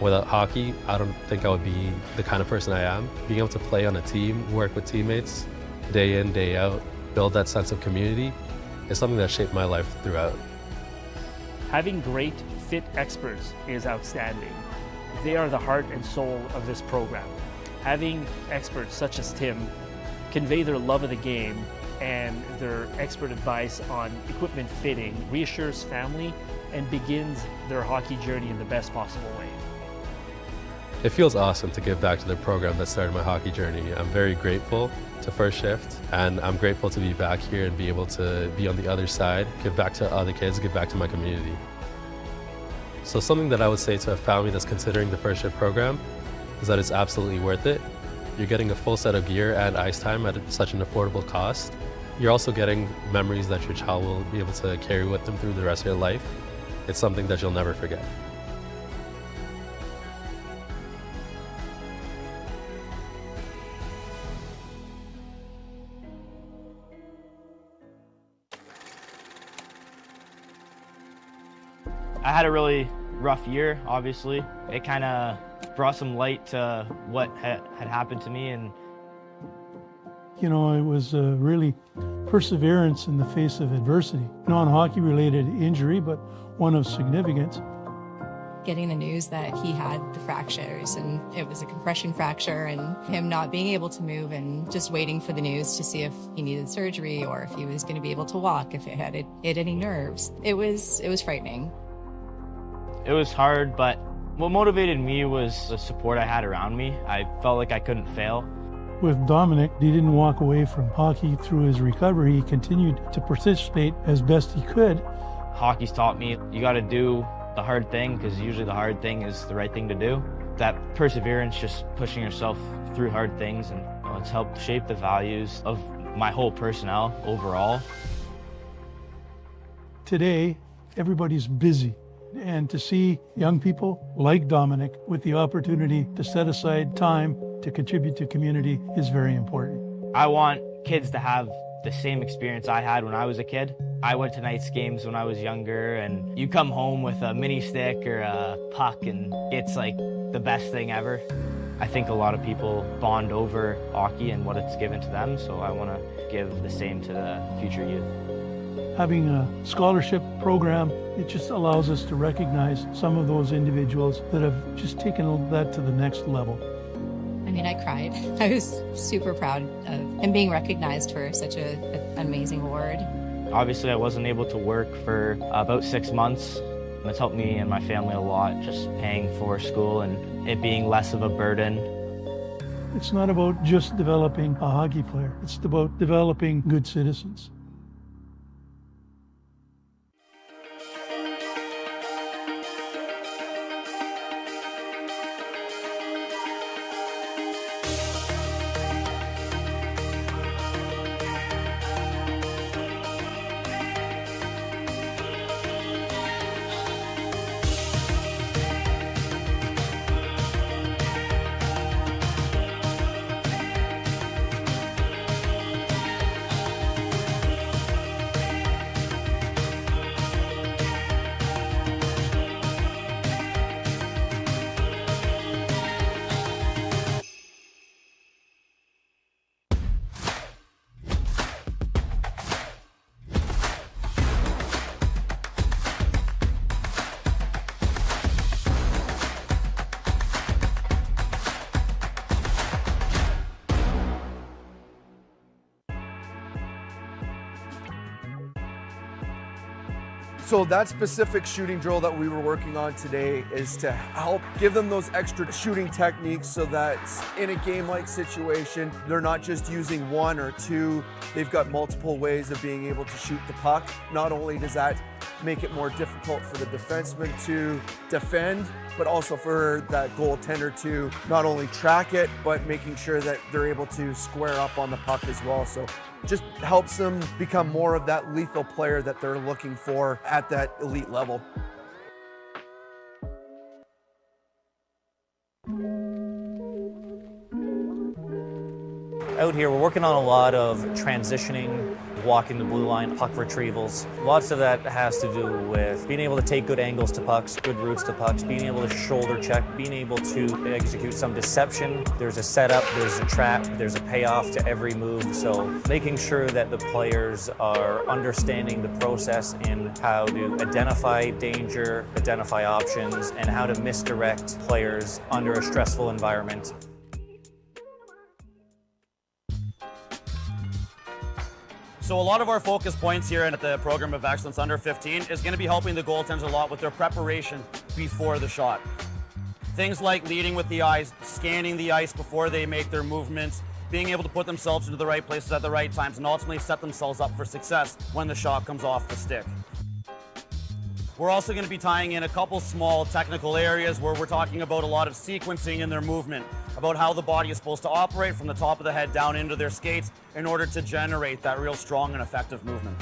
Without hockey, I don't think I would be the kind of person I am. Being able to play on a team, work with teammates, day in, day out, build that sense of community is something that shaped my life throughout. Having great fit experts is outstanding. They are the heart and soul of this program. Having experts such as Tim convey their love of the game and their expert advice on equipment fitting reassures family and begins their hockey journey in the best possible way. It feels awesome to give back to the program that started my hockey journey. I'm very grateful to First Shift, and I'm grateful to be back here and be able to be on the other side, give back to other kids, give back to my community. So something that I would say to a family that's considering the First Shift program is that it's absolutely worth it. You're getting a full set of gear and ice time at such an affordable cost. You're also getting memories that your child will be able to carry with them through the rest of their life. It's something that you'll never forget. I had a really rough year, obviously. It kind of brought some light to what had happened to me. And you know, it was really perseverance in the face of adversity. Non-hockey related injury, but one of significance. Getting the news that he had the fractures, and it was a compression fracture, and him not being able to move, and just waiting for the news to see if he needed surgery or if he was going to be able to walk, if it had hit any nerves. It was frightening. it was hard, but what motivated me was the support I had around me. I felt like I couldn't fail. With Dominic, he didn't walk away from hockey through his recovery. He continued to participate as best he could. Hockey's taught me you got to do the hard thing, because usually the hard thing is the right thing to do. That perseverance, just pushing yourself through hard things, and it's helped shape the values of my whole personnel overall. Today, everybody's busy. And to see young people like Dominic with the opportunity to set aside time to contribute to community is very important. I want kids to have the same experience I had when I was a kid. I went to Knights games when I was younger, and you come home with a mini stick or a puck, and it's like the best thing ever. I think a lot of people bond over hockey and what it's given to them, so I want to give the same to the future youth. Having a scholarship program, it just allows us to recognize some of those individuals that have just taken that to the next level. I mean, I cried. I was super proud of him being recognized for such an amazing award. Obviously, I wasn't able to work for about 6 months. It's helped me and my family a lot, just paying for school and it being less of a burden. It's not about just developing a hockey player. It's about developing good citizens. So that specific shooting drill that we were working on today is to help give them those extra shooting techniques so that in a game-like situation, they're not just using one or two, they've got multiple ways of being able to shoot the puck. Not only does that make it more difficult for the defenseman to defend, but also for that goaltender to not only track it, but making sure that they're able to square up on the puck as well. So just helps them become more of that lethal player that they're looking for at that elite level. Out here, we're working on a lot of transitioning, walking the blue line, puck retrievals. Lots of that has to do with being able to take good angles to pucks, good routes to pucks, being able to shoulder check, being able to execute some deception. There's a setup, there's a trap, there's a payoff to every move. So making sure that the players are understanding the process in how to identify danger, identify options, and how to misdirect players under a stressful environment. So a lot of our focus points here at the Program of Excellence Under 15 is going to be helping the goaltenders a lot with their preparation before the shot. Things like leading with the eyes, scanning the ice before they make their movements, being able to put themselves into the right places at the right times, and ultimately set themselves up for success when the shot comes off the stick. We're also going to be tying in a couple small technical areas where we're talking about a lot of sequencing in their movement, about how the body is supposed to operate from the top of the head down into their skates in order to generate that real strong and effective movement.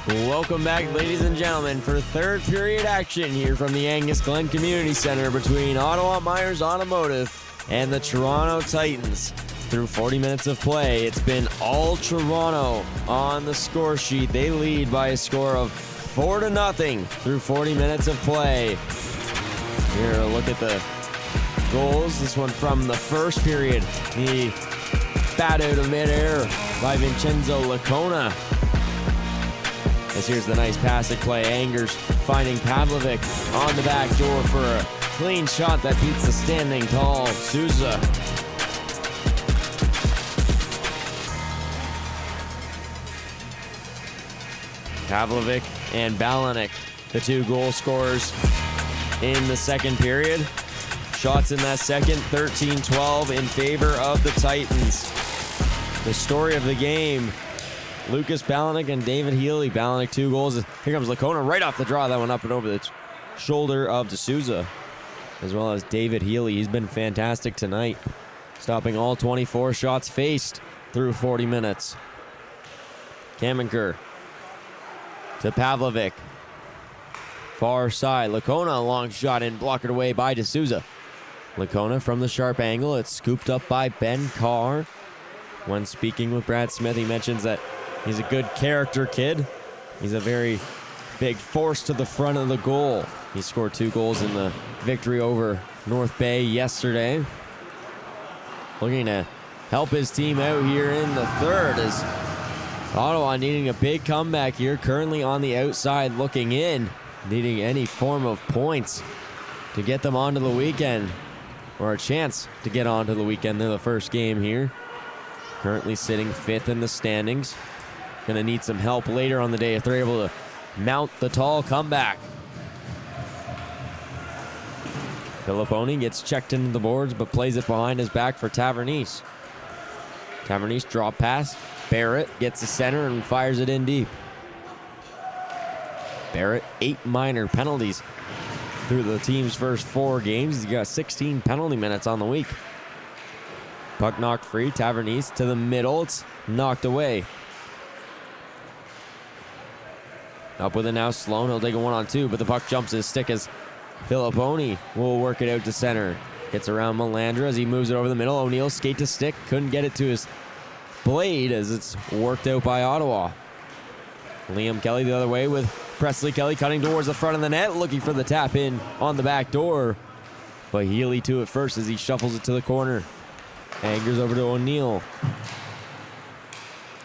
Welcome back, ladies and gentlemen, for third period action here from the Angus Glen Community Centre between Ottawa Myers Automotive and the Toronto Titans. Through 40 minutes of play, it's been all Toronto on the score sheet. They lead by a score of 4-0 through 40 minutes of play. Here, a look at the goals. This one from the first period. The bat out of midair by Vincenzo Licona. As here's the nice passing play. Angers finding Pavlovic on the back door for a clean shot that beats the standing tall Souza. Pavlovic and Balanik, the two goal scorers in the second period. Shots in that second, 13-12 in favor of the Titans. The story of the game, Lucas Balanik and David Healy. Balanik 2 goals. Here comes Licona right off the draw. That one up and over the shoulder of D'Souza, as well as David Healy. He's been fantastic tonight, stopping all 24 shots faced through 40 minutes. Kamenker to Pavlovic. Far side. Licona, a long shot in, blocked away by D'Souza. Licona from the sharp angle. It's scooped up by Ben Carr. When speaking with Brad Smith, he mentions that he's a good character kid. He's a very big force to the front of the goal. He scored 2 goals in the victory over North Bay yesterday. Looking to help his team out here in the third, as Ottawa needing a big comeback here, currently on the outside looking in, needing any form of points to get them onto the weekend, or a chance to get onto the weekend. They're the first game here. Currently sitting 5th in the standings. Gonna need some help later on the day if they're able to mount the tall comeback. Filipponi gets checked into the boards but plays it behind his back for Tavernise. Tavernise drop pass. Barrett gets the center and fires it in deep. Barrett, 8 minor penalties through the team's first 4 games. He's got 16 penalty minutes on the week. Puck knocked free. Tavernise to the middle. It's knocked away. Up with it now, Sloan. He'll take a 1-on-2, but the puck jumps his stick as Filipponi will work it out to center. Gets around Melandra as he moves it over the middle. O'Neill skate to stick. Couldn't get it to his blade as it's worked out by Ottawa. Liam Kelly the other way with Presley Kelly cutting towards the front of the net, looking for the tap in on the back door. But Healy to it first as he shuffles it to the corner. Angers over to O'Neill.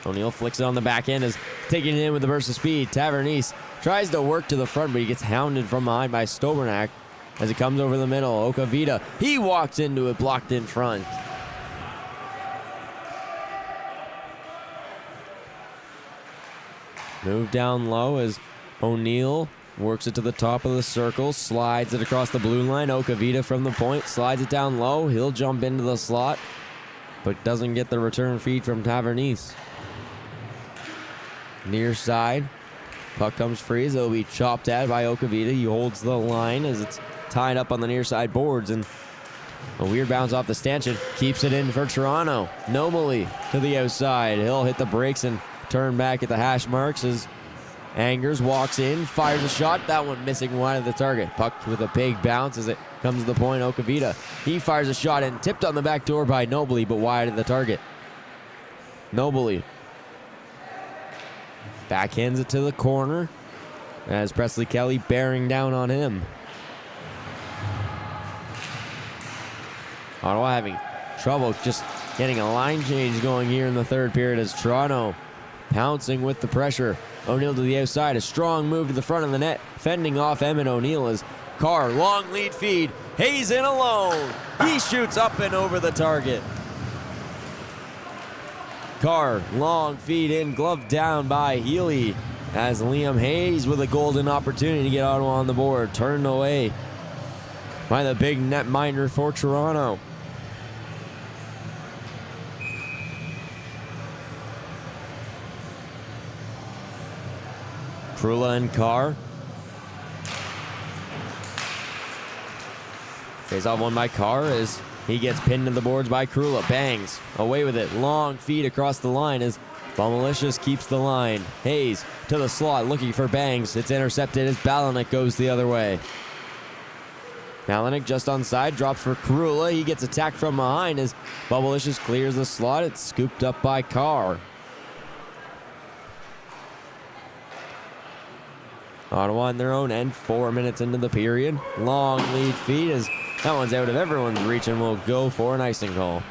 O'Neill flicks it on the back end, is taking it in with the burst of speed. Tavernise tries to work to the front, but he gets hounded from behind by Stobernak as it comes over the middle. Okavita, he walks into it, blocked in front. Move down low as O'Neill works it to the top of the circle, slides it across the blue line. Okavita from the point, slides it down low. He'll jump into the slot, but doesn't get the return feed from Tavernise. Near side, puck comes free as it'll be chopped at by Okavita. He holds the line as it's tied up on the near side boards, and a weird bounce off the stanchion keeps it in for Toronto. Nobly to the outside. He'll hit the brakes and turn back at the hash marks as Angers walks in, fires a shot. That one missing wide of the target. Puck with a big bounce as it comes to the point. Okavita, he fires a shot and tipped on the back door by Nobly, but wide of the target. Nobly backhands it to the corner as Presley Kelly bearing down on him. Ottawa having trouble just getting a line change going here in the third period as Toronto pouncing with the pressure. O'Neill to the outside, a strong move to the front of the net, fending off Emmett O'Neill as Carr, long lead feed, Hayes in alone. He shoots up and over the target. Carr, long feed in, glove down by Healy as Liam Hayes with a golden opportunity to get Ottawa on the board, turned away by the big net minder for Toronto. Krula and Carr. Face off one by Carr as he gets pinned to the boards by Krula. Bangs away with it. Long feed across the line as Malicious keeps the line. Hayes to the slot looking for Bangs. It's intercepted as Balanik goes the other way. Balanik just onside, drops for Karula. He gets attacked from behind as Bubblicious clears the slot. It's scooped up by Carr. Ottawa in their own end, 4 minutes into the period. Long lead feed as that one's out of everyone's reach and will go for an icing call.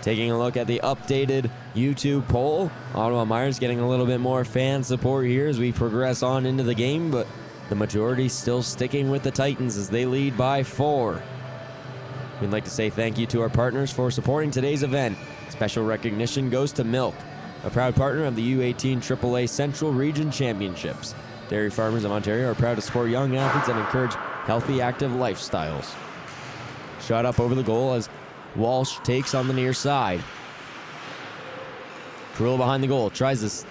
Taking a look at the updated YouTube poll, Ottawa Myers getting a little bit more fan support here as we progress on into the game, but the majority still sticking with the Titans as they lead by 4. We'd like to say thank you to our partners for supporting today's event. Special recognition goes to Milk, a proud partner of the U18 AAA Central Region Championships. Dairy Farmers of Ontario are proud to support young athletes and encourage healthy, active lifestyles. Shot up over the goal as Walsh takes on the near side. Cruel behind the goal, tries to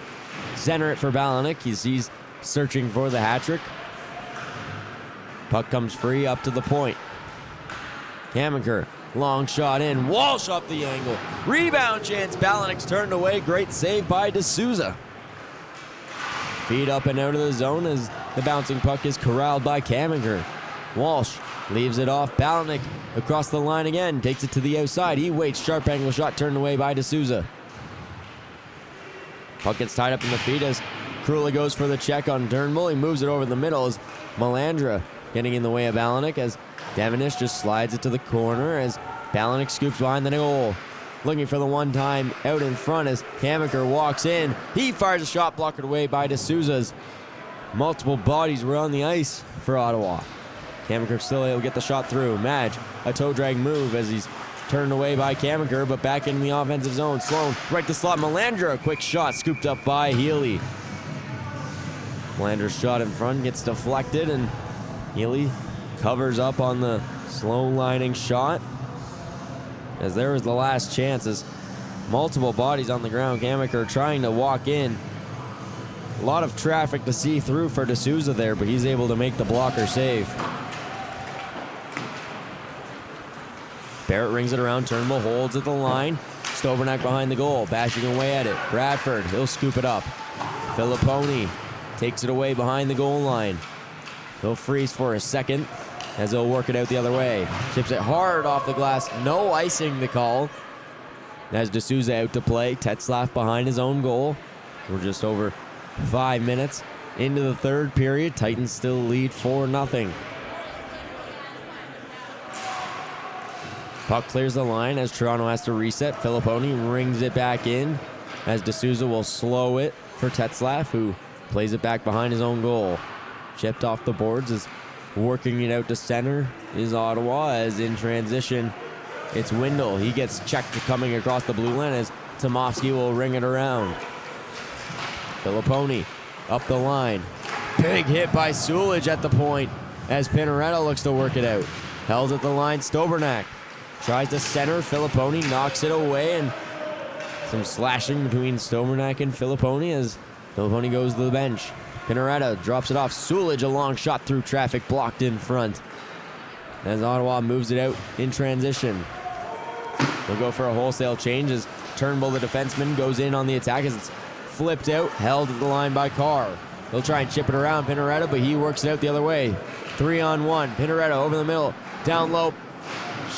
center it for Balanik. He's searching for the hat trick. Puck comes free up to the point. Hammaker, long shot in. Walsh off the angle. Rebound chance. Balanik's turned away. Great save by D'Souza. Feed up and out of the zone as the bouncing puck is corralled by Hammaker. Walsh leaves it off. Balanik across the line again. Takes it to the outside. He waits. Sharp angle shot turned away by D'Souza. Puck gets tied up in the feet as Krula goes for the check on Turnbull. He moves it over the middle as Melandra getting in the way of Balanik as Devenish just slides it to the corner as Balanik scoops behind the goal. Looking for the one time out in front as Hammaker walks in. He fires a shot blocked away by D'Souza's. Multiple bodies were on the ice for Ottawa. Hammaker still able to get the shot through. Madge, a toe drag move as he's turned away by Hammaker, but back in the offensive zone. Sloan right to slot. Melandra, a quick shot scooped up by Healy. Melandra's shot in front gets deflected and Healy covers up on the slow lining shot. As there was the last chance as multiple bodies on the ground. Hammaker trying to walk in. A lot of traffic to see through for D'Souza there, but he's able to make the blocker save. Barrett rings it around. Turnbull holds at the line. Stobernak behind the goal, bashing away at it. Bradford, he'll scoop it up. Filipponi takes it away behind the goal line. He'll freeze for a second as he'll work it out the other way. Chips it hard off the glass. No icing the call. As D'Souza out to play. Tetzlaff behind his own goal. We're just over 5 minutes into the third period. Titans still lead 4-0. Puck clears the line as Toronto has to reset. Filipponi rings it back in as D'Souza will slow it for Tetzlaff, who plays it back behind his own goal. Chipped off the boards is working it out to center is Ottawa as in transition it's Windle. He gets checked coming across the blue line as Tomovsky will ring it around. Filipponi up the line. Big hit by Sulich at the point as Pinaretta looks to work it out. Held at the line, Stobernak tries to center. Filipponi knocks it away and some slashing between Stobernak and Filipponi as Filipponi goes to the bench. Pinaretta drops it off. Sulich, a long shot through traffic, blocked in front. As Ottawa moves it out in transition. They'll go for a wholesale change as Turnbull, the defenseman, goes in on the attack as it's flipped out, held at the line by Carr. They'll try and chip it around Pinaretta, but he works it out the other way. 3-on-1. Pinaretta over the middle, down low.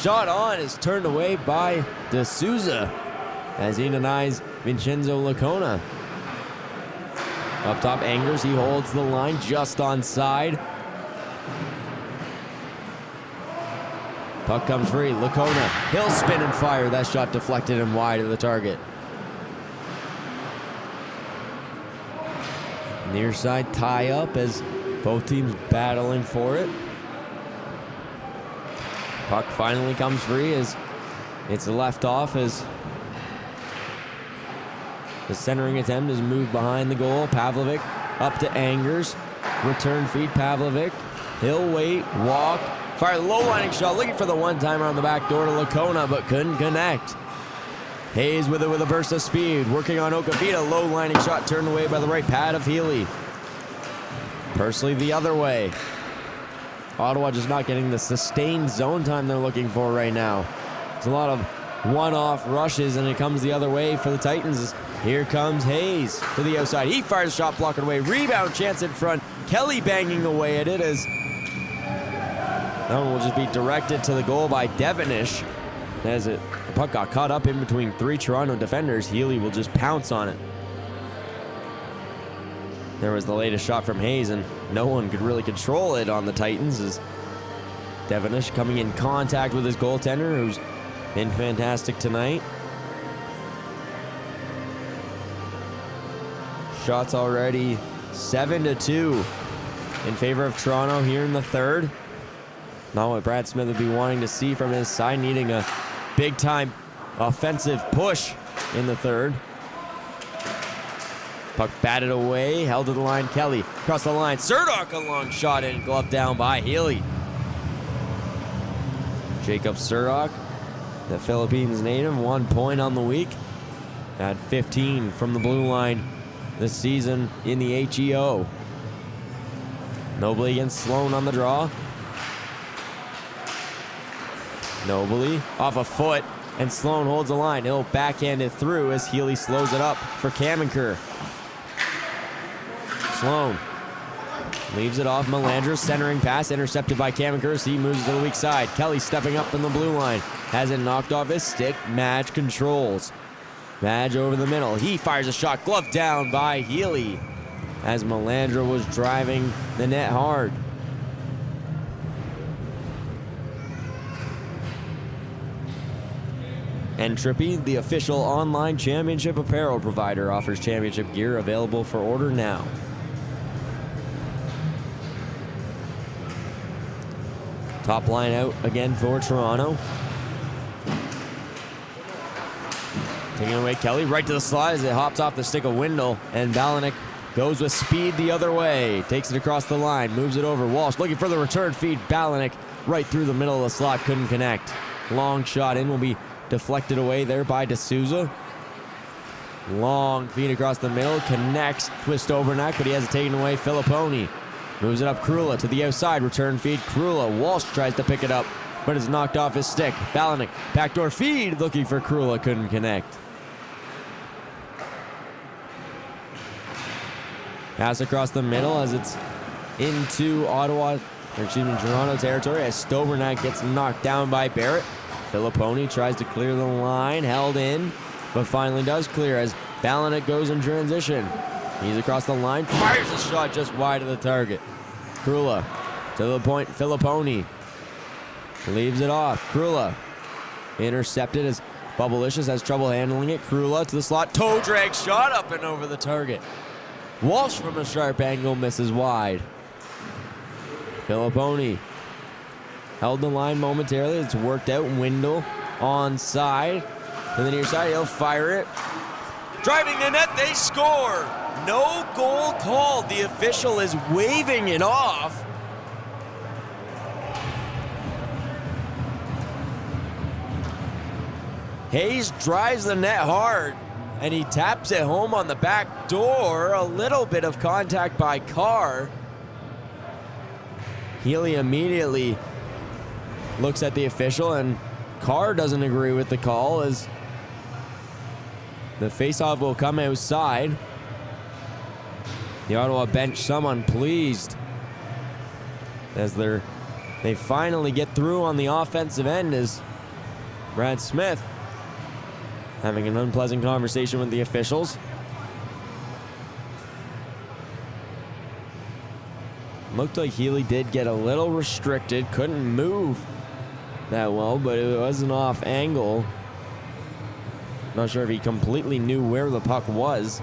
Shot on is turned away by D'Souza as he denies Vincenzo Lacona. Up top, Angers, he holds the line just onside. Puck comes free, Lacona, he'll spin and fire. That shot deflected and wide of the target. Near side tie up as both teams battling for it. Puck finally comes free as it's left off as the centering attempt is moved behind the goal. Pavlovic up to Angers. Return feed, Pavlovic. He'll wait, walk, fire low lining shot, looking for the one-timer on the back door to Lacona, but couldn't connect. Hayes with it with a burst of speed, working on Okavita. Low lining shot turned away by the right pad of Healy. Pursley the other way. Ottawa just not getting the sustained zone time they're looking for right now. It's a lot of one-off rushes, and it comes the other way for the Titans. Here comes Hayes to the outside. He fires a shot, blocked away. Rebound chance in front. Kelly banging away at it as that one will just be directed to the goal by Devonish. As the puck got caught up in between 3 Toronto defenders, Healy will just pounce on it. There was the latest shot from Hayes, and no one could really control it on the Titans as Devonish coming in contact with his goaltender, who's been fantastic tonight. Shots already 7-2 in favor of Toronto here in the third. Not what Brad Smith would be wanting to see from his side, needing a big-time offensive push in the third. Puck batted away, held to the line. Kelly across the line. Surdock, a long shot in, glove down by Healy. Jacob Surdock, the Philippines native, 1 point on the week. Had 15 from the blue line this season in the HEO. Nobley against Sloan on the draw. Nobley off a foot, and Sloan holds the line. He'll backhand it through as Healy slows it up for Kamenker. Sloan leaves it off. Melandra, centering pass, intercepted by Kamenker as he moves to the weak side. Kelly stepping up from the blue line. Has it knocked off his stick. Madge controls. Madge over the middle. He fires a shot, glove down by Healy as Melandra was driving the net hard. Entropy, the official online championship apparel provider, offers championship gear available for order now. Top line out again for Toronto. Taking away Kelly, right to the slot as it hops off the stick of Windle, and Balanik goes with speed the other way. Takes it across the line, moves it over. Walsh looking for the return feed. Balanik right through the middle of the slot, couldn't connect. Long shot in will be deflected away there by D'Souza. Long feed across the middle, connects, twist overneck, but he has it taken away. Filipponi moves it up. Krula to the outside, return feed. Krula, Walsh tries to pick it up, but it's knocked off his stick. Balanik, backdoor feed, looking for Krula, couldn't connect. Pass across the middle as it's into Toronto territory as Stobernak gets knocked down by Barrett. Filipponi tries to clear the line, held in, but finally does clear as Balanik goes in transition. He's across the line, fires a shot just wide of the target. Krula to the point, Filipponi leaves it off. Krula intercepted as Bubblicious has trouble handling it. Krula to the slot, toe drag shot up and over the target. Walsh from a sharp angle misses wide. Filipponi held the line momentarily. It's worked out. Windle onside to the near side. He'll fire it. Driving the net, they score. No goal called. The official is waving it off. Hayes drives the net hard, and he taps it home on the back door. A little bit of contact by Carr. Healy immediately looks at the official, and Carr doesn't agree with the call as the faceoff will come outside. The Ottawa bench, some unpleased as they finally get through on the offensive end as Brad Smith having an unpleasant conversation with the officials. Looked like Healy did get a little restricted, couldn't move that well, but it was an off angle. Not sure if he completely knew where the puck was.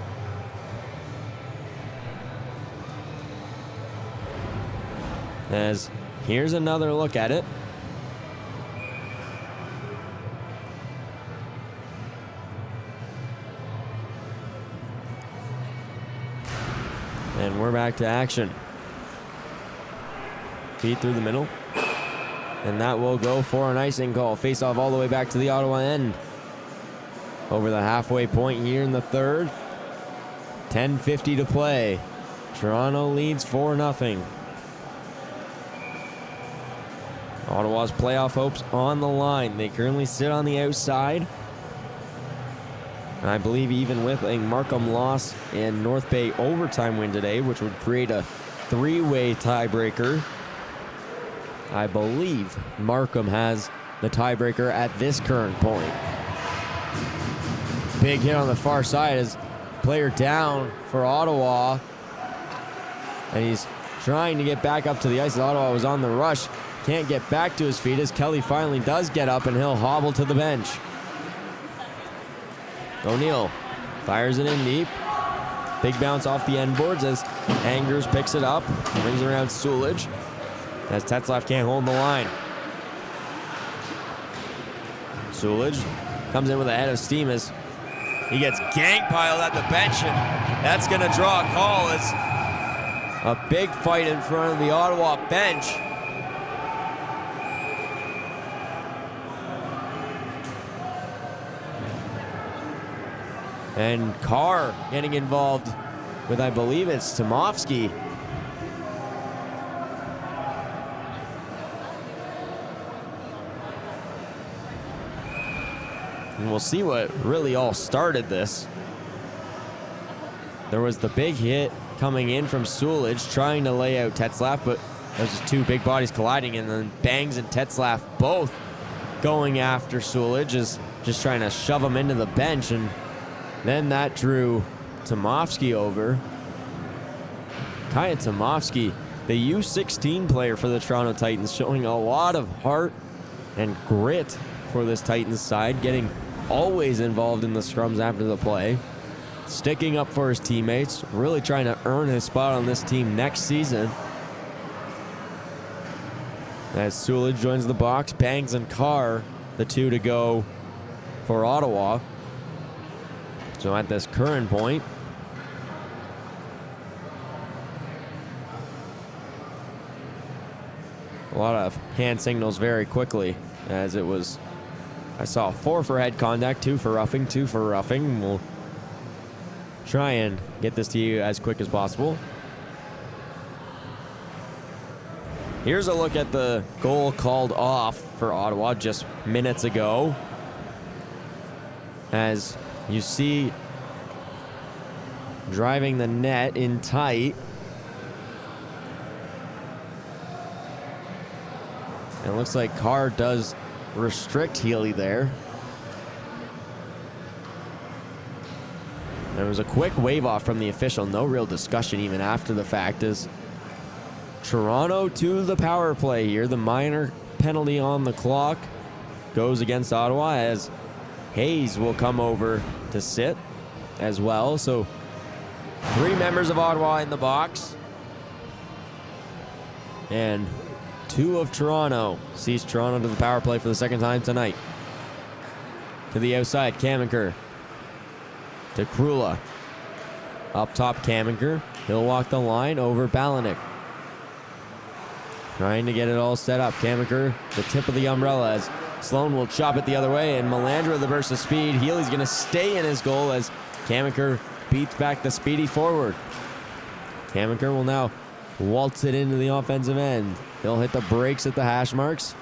As here's another look at it. And we're back to action. Feed through the middle. And that will go for an icing call. Face off all the way back to the Ottawa end. Over the halfway point here in the third. 10:50 to play. Toronto leads 4-0. Ottawa's playoff hopes on the line. They currently sit on the outside. And I believe even with a Markham loss and North Bay overtime win today, which would create a three-way tiebreaker, I believe Markham has the tiebreaker at this current point. Big hit on the far side as player down for Ottawa. And he's trying to get back up to the ice. Ottawa was on the rush. Can't get back to his feet as Kelly finally does get up and he'll hobble to the bench. O'Neill fires it in deep. Big bounce off the end boards as Angers picks it up. Brings it around Sulich as Tetzlaff can't hold the line. Sulich comes in with a head of steam as he gets gang piled at the bench, and that's going to draw a call. It's a big fight in front of the Ottawa bench. And Carr getting involved with, I believe it's Tomovsky. And we'll see what really all started this. There was the big hit coming in from Sulich, trying to lay out Tetzlaff, but those are two big bodies colliding, and then Bangs and Tetzlaff both going after Sulich, just trying to shove him into the bench, and then that drew Tomovsky over. Kaya Tomovsky, the U16 player for the Toronto Titans, showing a lot of heart and grit for this Titans side, getting always involved in the scrums after the play, sticking up for his teammates, really trying to earn his spot on this team next season. As Sulich joins the box, Bangs and Carr, the two to go for Ottawa. So at this current point, a lot of hand signals very quickly, as it was, I saw 4 for head contact, 2 for roughing, 2 for roughing. We'll try and get this to you as quick as possible. Here's a look at the goal called off for Ottawa just minutes ago. As you see, driving the net in tight. And it looks like Carr does restrict Healy there. There was a quick wave off from the official. No real discussion even after the fact, as Toronto to the power play here. The minor penalty on the clock goes against Ottawa, as Hayes will come over to sit as well. So 3 members of Ottawa in the box. And 2 of Toronto. Sees Toronto to the power play for the second time tonight. To the outside, Kamenker. To Krula. Up top, Kamenker. He'll walk the line over Balanik. Trying to get it all set up. Kamenker, the tip of the umbrella, as Sloan will chop it the other way, and Melandra the burst of speed. Healy's going to stay in his goal as Kamenker beats back the speedy forward. Kamenker will now waltz it into the offensive end. He'll hit the brakes at the hash marks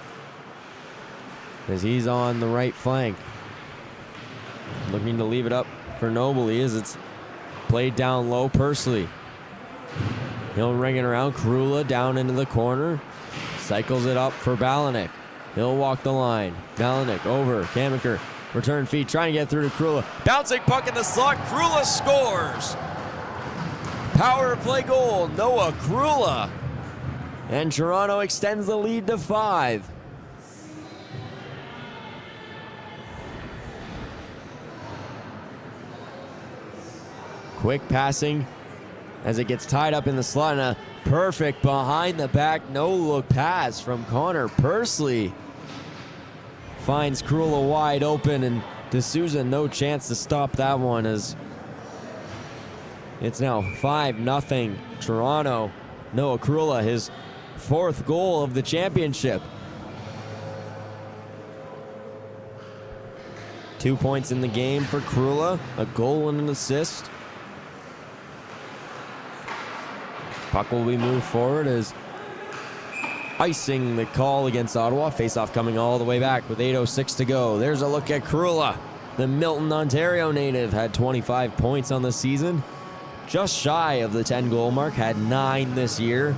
as he's on the right flank. Looking to leave it up for Nobley as it's played down low. Pursley. He'll ring it around. Krula down into the corner. Cycles it up for Balanik. He'll walk the line. Balanik over. Kamenker. Return feed. Trying to get through to Krula. Bouncing puck in the slot. Krula scores. Power play goal. Noah Krula. And Toronto extends the lead to 5. Quick passing as it gets tied up in the slot, and a perfect behind the back no-look pass from Connor Pursley. Finds Krula wide open, and D'Souza no chance to stop that one, as it's now 5-0 Toronto. Noah Krula, his 4th goal of the championship. 2 points in the game for Krula, a goal and an assist. Puck will be moved forward as icing the call against Ottawa. Faceoff coming all the way back with 8:06 to go. There's a look at Krula. The Milton, Ontario native had 25 points on the season. Just shy of the 10-goal mark, had 9 this year.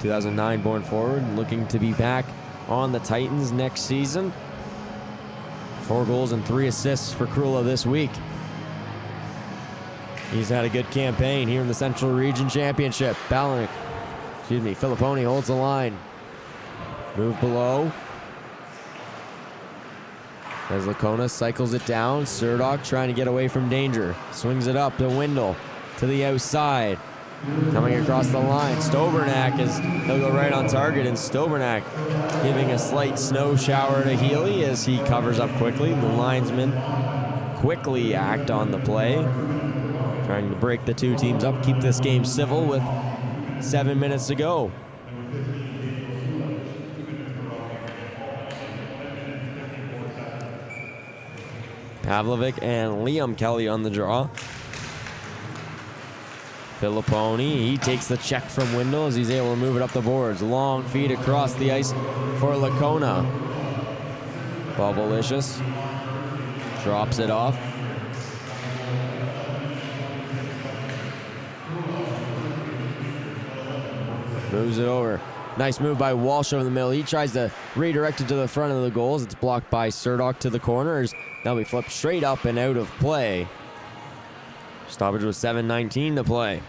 2009 born forward, looking to be back on the Titans next season. 4 goals and 3 assists for Krula this week. He's had a good campaign here in the Central Region Championship. Filipponi holds the line. Move below. As Lacona cycles it down, Surdock trying to get away from danger. Swings it up to Windle, to the outside. Coming across the line, Stobernack he'll go right on target, and Stobernack giving a slight snow shower to Healy as he covers up quickly. The linesmen quickly act on the play, trying to break the two teams up, keep this game civil with 7 minutes to go. Pavlovic and Liam Kelly on the draw. Filipponi, he takes the check from Windle as he's able to move it up the boards. Long feed across the ice for Lacona. Bubblicious drops it off. Moves it over. Nice move by Walsh over the middle. He tries to redirect it to the front of the goals. It's blocked by Surdock to the corners. Now we flip straight up and out of play. Stoppage with 7:19 to play.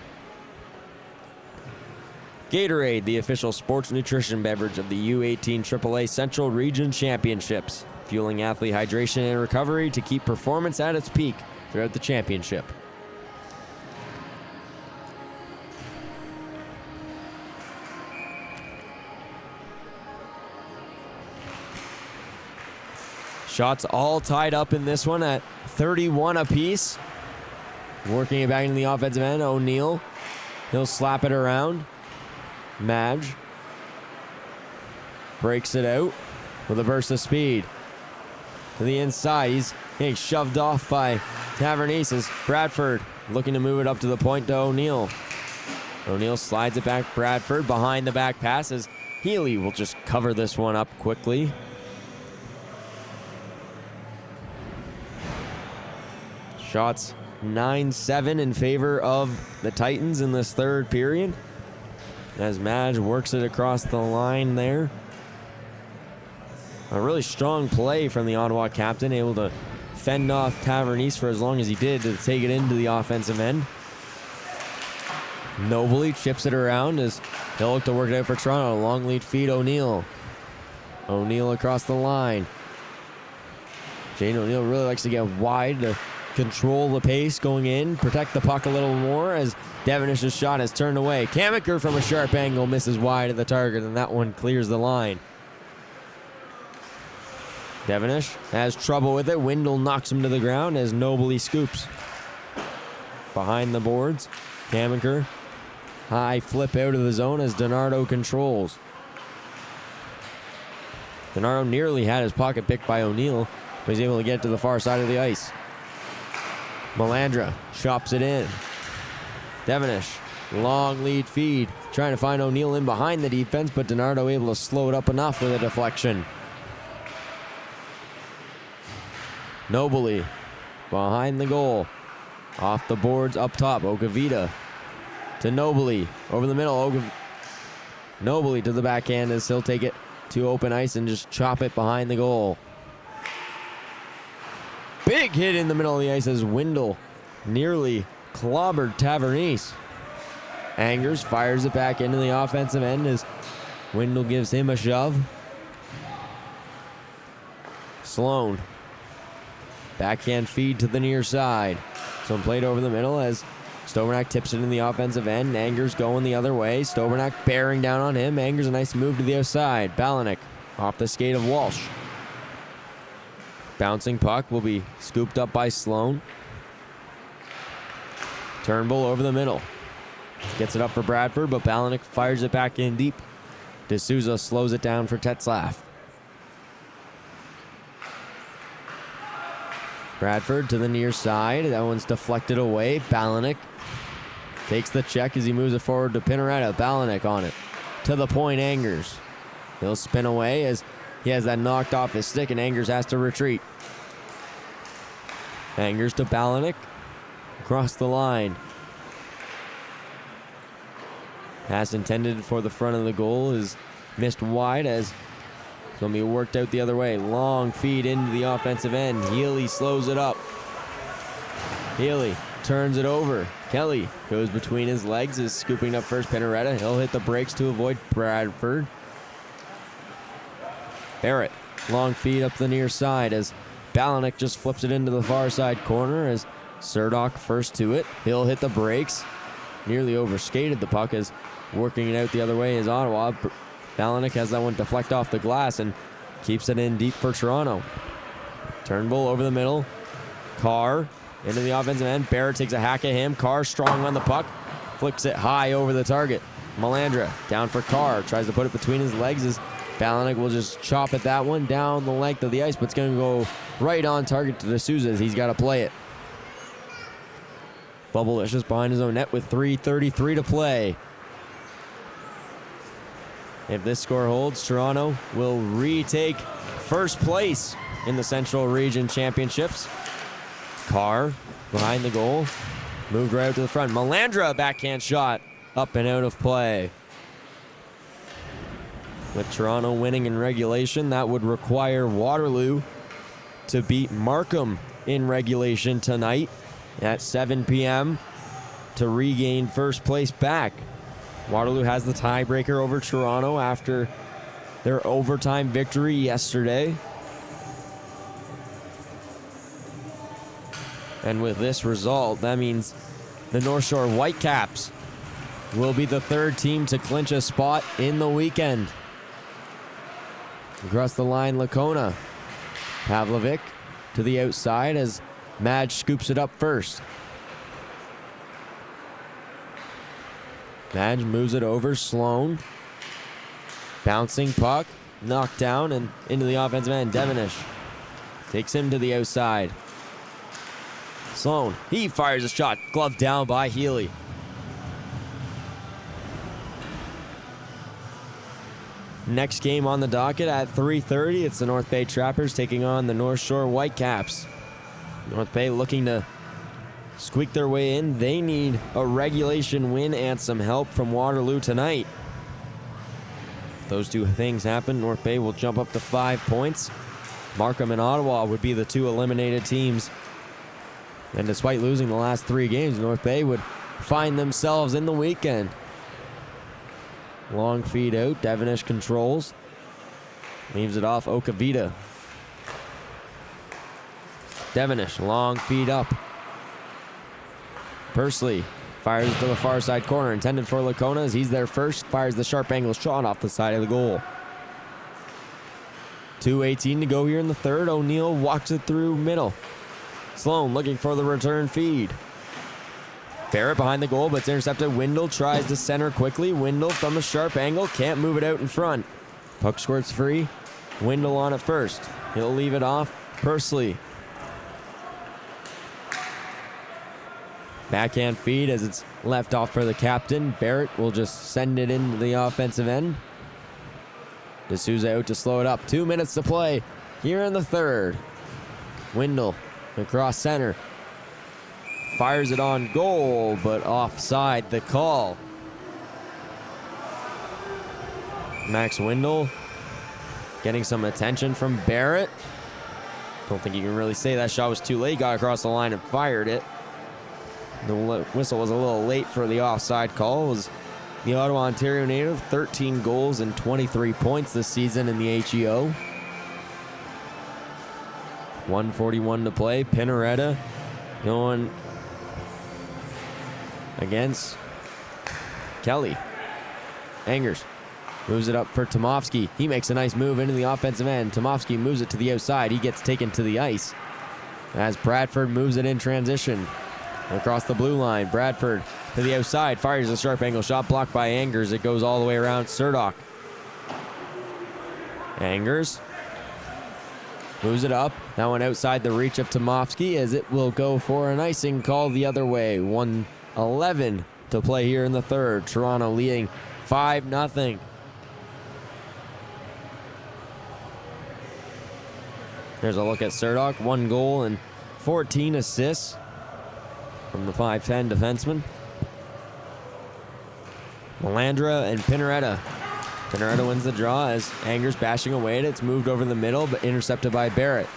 Gatorade, the official sports nutrition beverage of the U18 AAA Central Region Championships, fueling athlete hydration and recovery to keep performance at its peak throughout the championship. Shots all tied up in this one at 31 apiece. Working it back into the offensive end, O'Neill. He'll slap it around. Madge breaks it out with a burst of speed. To the inside, he's getting shoved off by Tavernises. Bradford looking to move it up to the point to O'Neill. O'Neill slides it back. Bradford behind the back passes. Healy will just cover this one up quickly. Shots 9-7 in favor of the Titans in this third period. As Madge works it across the line there. A really strong play from the Ottawa captain, able to fend off Tavernise for as long as he did to take it into the offensive end. Nobly chips it around as he'll look to work it out for Toronto. Long lead feed O'Neill. O'Neill across the line. Jane O'Neill really likes to get wide to control the pace going in, protect the puck a little more as Devenish's shot is turned away. Kamiker from a sharp angle misses wide of the target, and that one clears the line. Devenish has trouble with it. Windle knocks him to the ground as Nobly scoops. Behind the boards, Kamiker. High flip out of the zone as DiNardo controls. DiNardo nearly had his pocket picked by O'Neill, but he's able to get to the far side of the ice. Melandra chops it in. Devenish, long lead feed, trying to find O'Neill in behind the defense, but DiNardo able to slow it up enough with a deflection. Nobly behind the goal. Off the boards up top. Okavita to Nobly. Over the middle. Nobly to the backhand as he'll take it to open ice and just chop it behind the goal. Big hit in the middle of the ice as Windle nearly clobbered Tavernise. Angers fires it back into the offensive end as Windle gives him a shove. Sloan. Backhand feed to the near side. Some played over the middle as Stobernack tips it in the offensive end. Angers going the other way. Stobernack bearing down on him. Angers a nice move to the outside. Balanik off the skate of Walsh. Bouncing puck will be scooped up by Sloan. Turnbull over the middle. Gets it up for Bradford, but Balanik fires it back in deep. D'Souza slows it down for Tetzlaff. Bradford to the near side. That one's deflected away. Balanik takes the check as he moves it forward to Pinaretta. Balanik on it. To the point, Angers. He'll spin away as he has that knocked off his stick, and Angers has to retreat. Angers to Balanik. Across the line. Pass intended for the front of the goal is missed wide as it's going to be worked out the other way. Long feed into the offensive end. Healy slows it up. Healy turns it over. Kelly goes between his legs, is scooping up first. Pinaretta, he'll hit the brakes to avoid Bradford. Barrett, long feed up the near side as Balanik just flips it into the far side corner as Surdock first to it. He'll hit the brakes. Nearly overskated the puck as working it out the other way is Ottawa. Balanik has that one deflect off the glass and keeps it in deep for Toronto. Turnbull over the middle. Carr into the offensive end. Barrett takes a hack at him. Carr strong on the puck. Flicks it high over the target. Melandra down for Carr. Tries to put it between his legs as Balanik will just chop at that one down the length of the ice, but it's going to go right on target to D'Souza as he's got to play it. Bubblicious behind his own net with 3:33 to play. If this score holds, Toronto will retake first place in the Central Region Championships. Carr behind the goal. Moved right out to the front. Melandra, backhand shot. Up and out of play. With Toronto winning in regulation, that would require Waterloo to beat Markham in regulation tonight at 7 p.m. to regain first place back. Waterloo has the tiebreaker over Toronto after their overtime victory yesterday. And with this result, that means the North Shore Whitecaps will be the third team to clinch a spot in the weekend. Across the line, Lacona. Pavlovic to the outside as Madge scoops it up first. Madge moves it over. Sloan. Bouncing puck. Knocked down and into the offensive end. Devenish takes him to the outside. Sloan. He fires a shot. Glove down by Healy. Next game on the docket at 3:30. It's the North Bay Trappers taking on the North Shore Whitecaps. North Bay looking to squeak their way in. They need a regulation win and some help from Waterloo tonight. If those two things happen, North Bay will jump up to 5 points. Markham and Ottawa would be the two eliminated teams. And despite losing the last 3 games, North Bay would find themselves in the weekend. Long feed out. Devenish controls. Leaves it off Okavita. Devenish, long feed up. Pursley fires to the far side corner. Intended for Lacona as he's there first. Fires the sharp angle shot off the side of the goal. 2:18 to go here in the third. O'Neill walks it through middle. Sloan looking for the return feed. Barrett behind the goal, but it's intercepted. Windle tries to center quickly. Windle from a sharp angle. Can't move it out in front. Puck squirts free. Windle on it first. He'll leave it off. Pursley. Backhand feed as it's left off for the captain. Barrett will just send it into the offensive end. D'Souza out to slow it up. 2 minutes to play here in the third. Windle across center. Fires it on goal, but offside the call. Max Windle getting some attention from Barrett. Don't think you can really say that shot was too late. Got across the line and fired it. The whistle was a little late for the offside call. It was the Ottawa, Ontario native, 13 goals and 23 points this season in the HEO. 1:41 to play. Pinaretta going against Kelly. Angers moves it up for Tomovsky. He makes a nice move into the offensive end. Tomovsky moves it to the outside. He gets taken to the ice as Bradford moves it in transition. Across the blue line, Bradford to the outside, fires a sharp angle shot, blocked by Angers. It goes all the way around Surdock. Angers moves it up. That one outside the reach of Tomovsky as it will go for an icing call the other way. 1:11 to play here in the third. Toronto leading 5-0. There's a look at Surdock. 1 goal and 14 assists from the 5'10 defenseman. Melandra and Pinaretta. Pinaretta wins the draw as Anger's bashing away at it. It's moved over the middle, but intercepted by Barrett.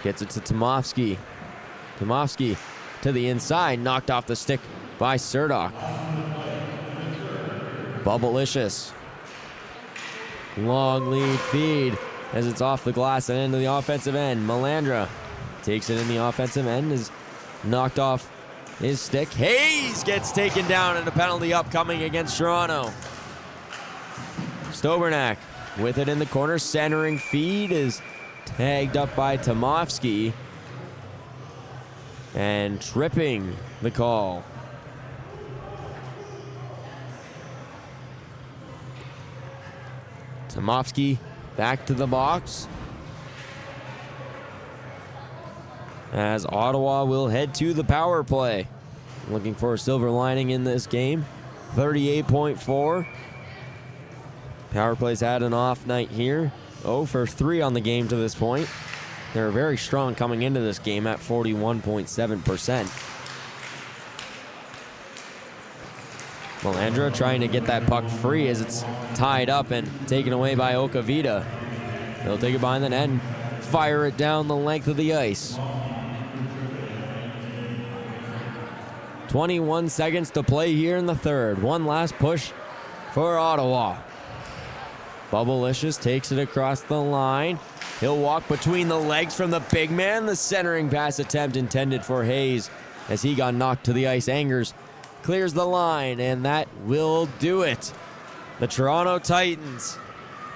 Gets it to Tomovsky. Tomovsky to the inside, knocked off the stick by Surdock. Bubblicious. Long lead feed as it's off the glass and into the offensive end. Melandra takes it in the offensive end, is knocked off his stick. Hayes gets taken down and a penalty upcoming against Toronto. Stobernak with it in the corner. Centering feed is tagged up by Tomovsky. And tripping the call. Tomovsky back to the box. As Ottawa will head to the power play. Looking for a silver lining in this game. 38.4. Power play's had an off night here. 0 for 3 on the game to this point. They're very strong coming into this game at 41.7%. Melandra trying to get that puck free as it's tied up and taken away by Okavita. They'll take it behind the net and fire it down the length of the ice. 21 seconds to play here in the third. One last push for Ottawa. Bubblicious takes it across the line. He'll walk between the legs from the big man. The centering pass attempt intended for Hayes as he got knocked to the ice. Angers clears the line, and that will do it. The Toronto Titans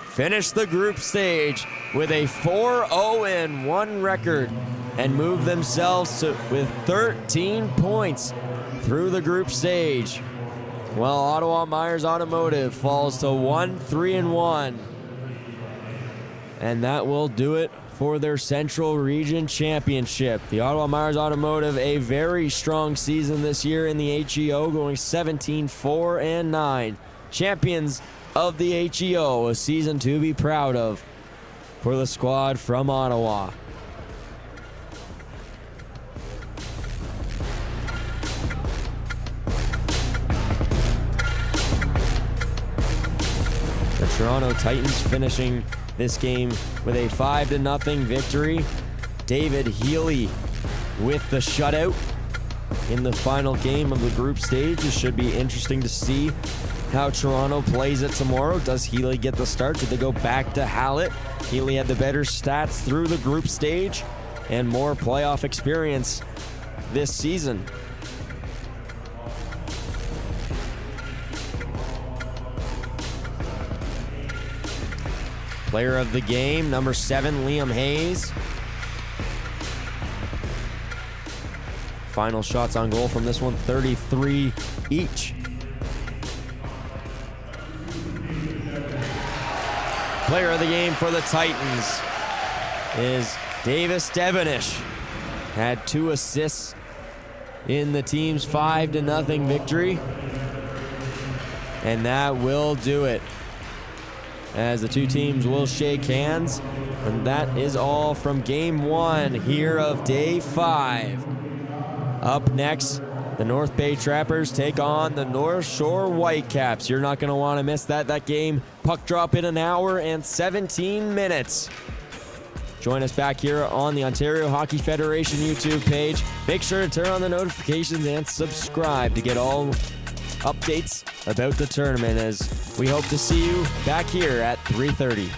finish the group stage with a 4-0-1 record and move themselves with 13 points through the group stage, while Ottawa Myers Automotive falls to 1-3-1. And that will do it for their Central Region Championship. The Ottawa Myers Automotive, a very strong season this year in the HEO, going 17-4-9. Champions of the HEO, a season to be proud of for the squad from Ottawa. The Toronto Titans finishing this game with a 5-0 victory. David Healy with the shutout in the final game of the group stage. It should be interesting to see how Toronto plays it tomorrow. Does Healy get the start? Did they go back to Hallett? Healy had the better stats through the group stage and more playoff experience this season. Player of the game, number 7, Liam Hayes. Final shots on goal from this one, 33 each. Player of the game for the Titans is Davis Devonish. Had 2 assists in the team's 5-0 victory. And that will do it, as the two teams will shake hands. And that is all from Game 1 here of Day 5. Up next, the North Bay Trappers take on the North Shore Whitecaps. You're not going to want to miss that. That game, puck drop in 1 hour and 17 minutes. Join us back here on the Ontario Hockey Federation YouTube page. Make sure to turn on the notifications and subscribe to get all updates about the tournament, as we hope to see you back here at 3:30.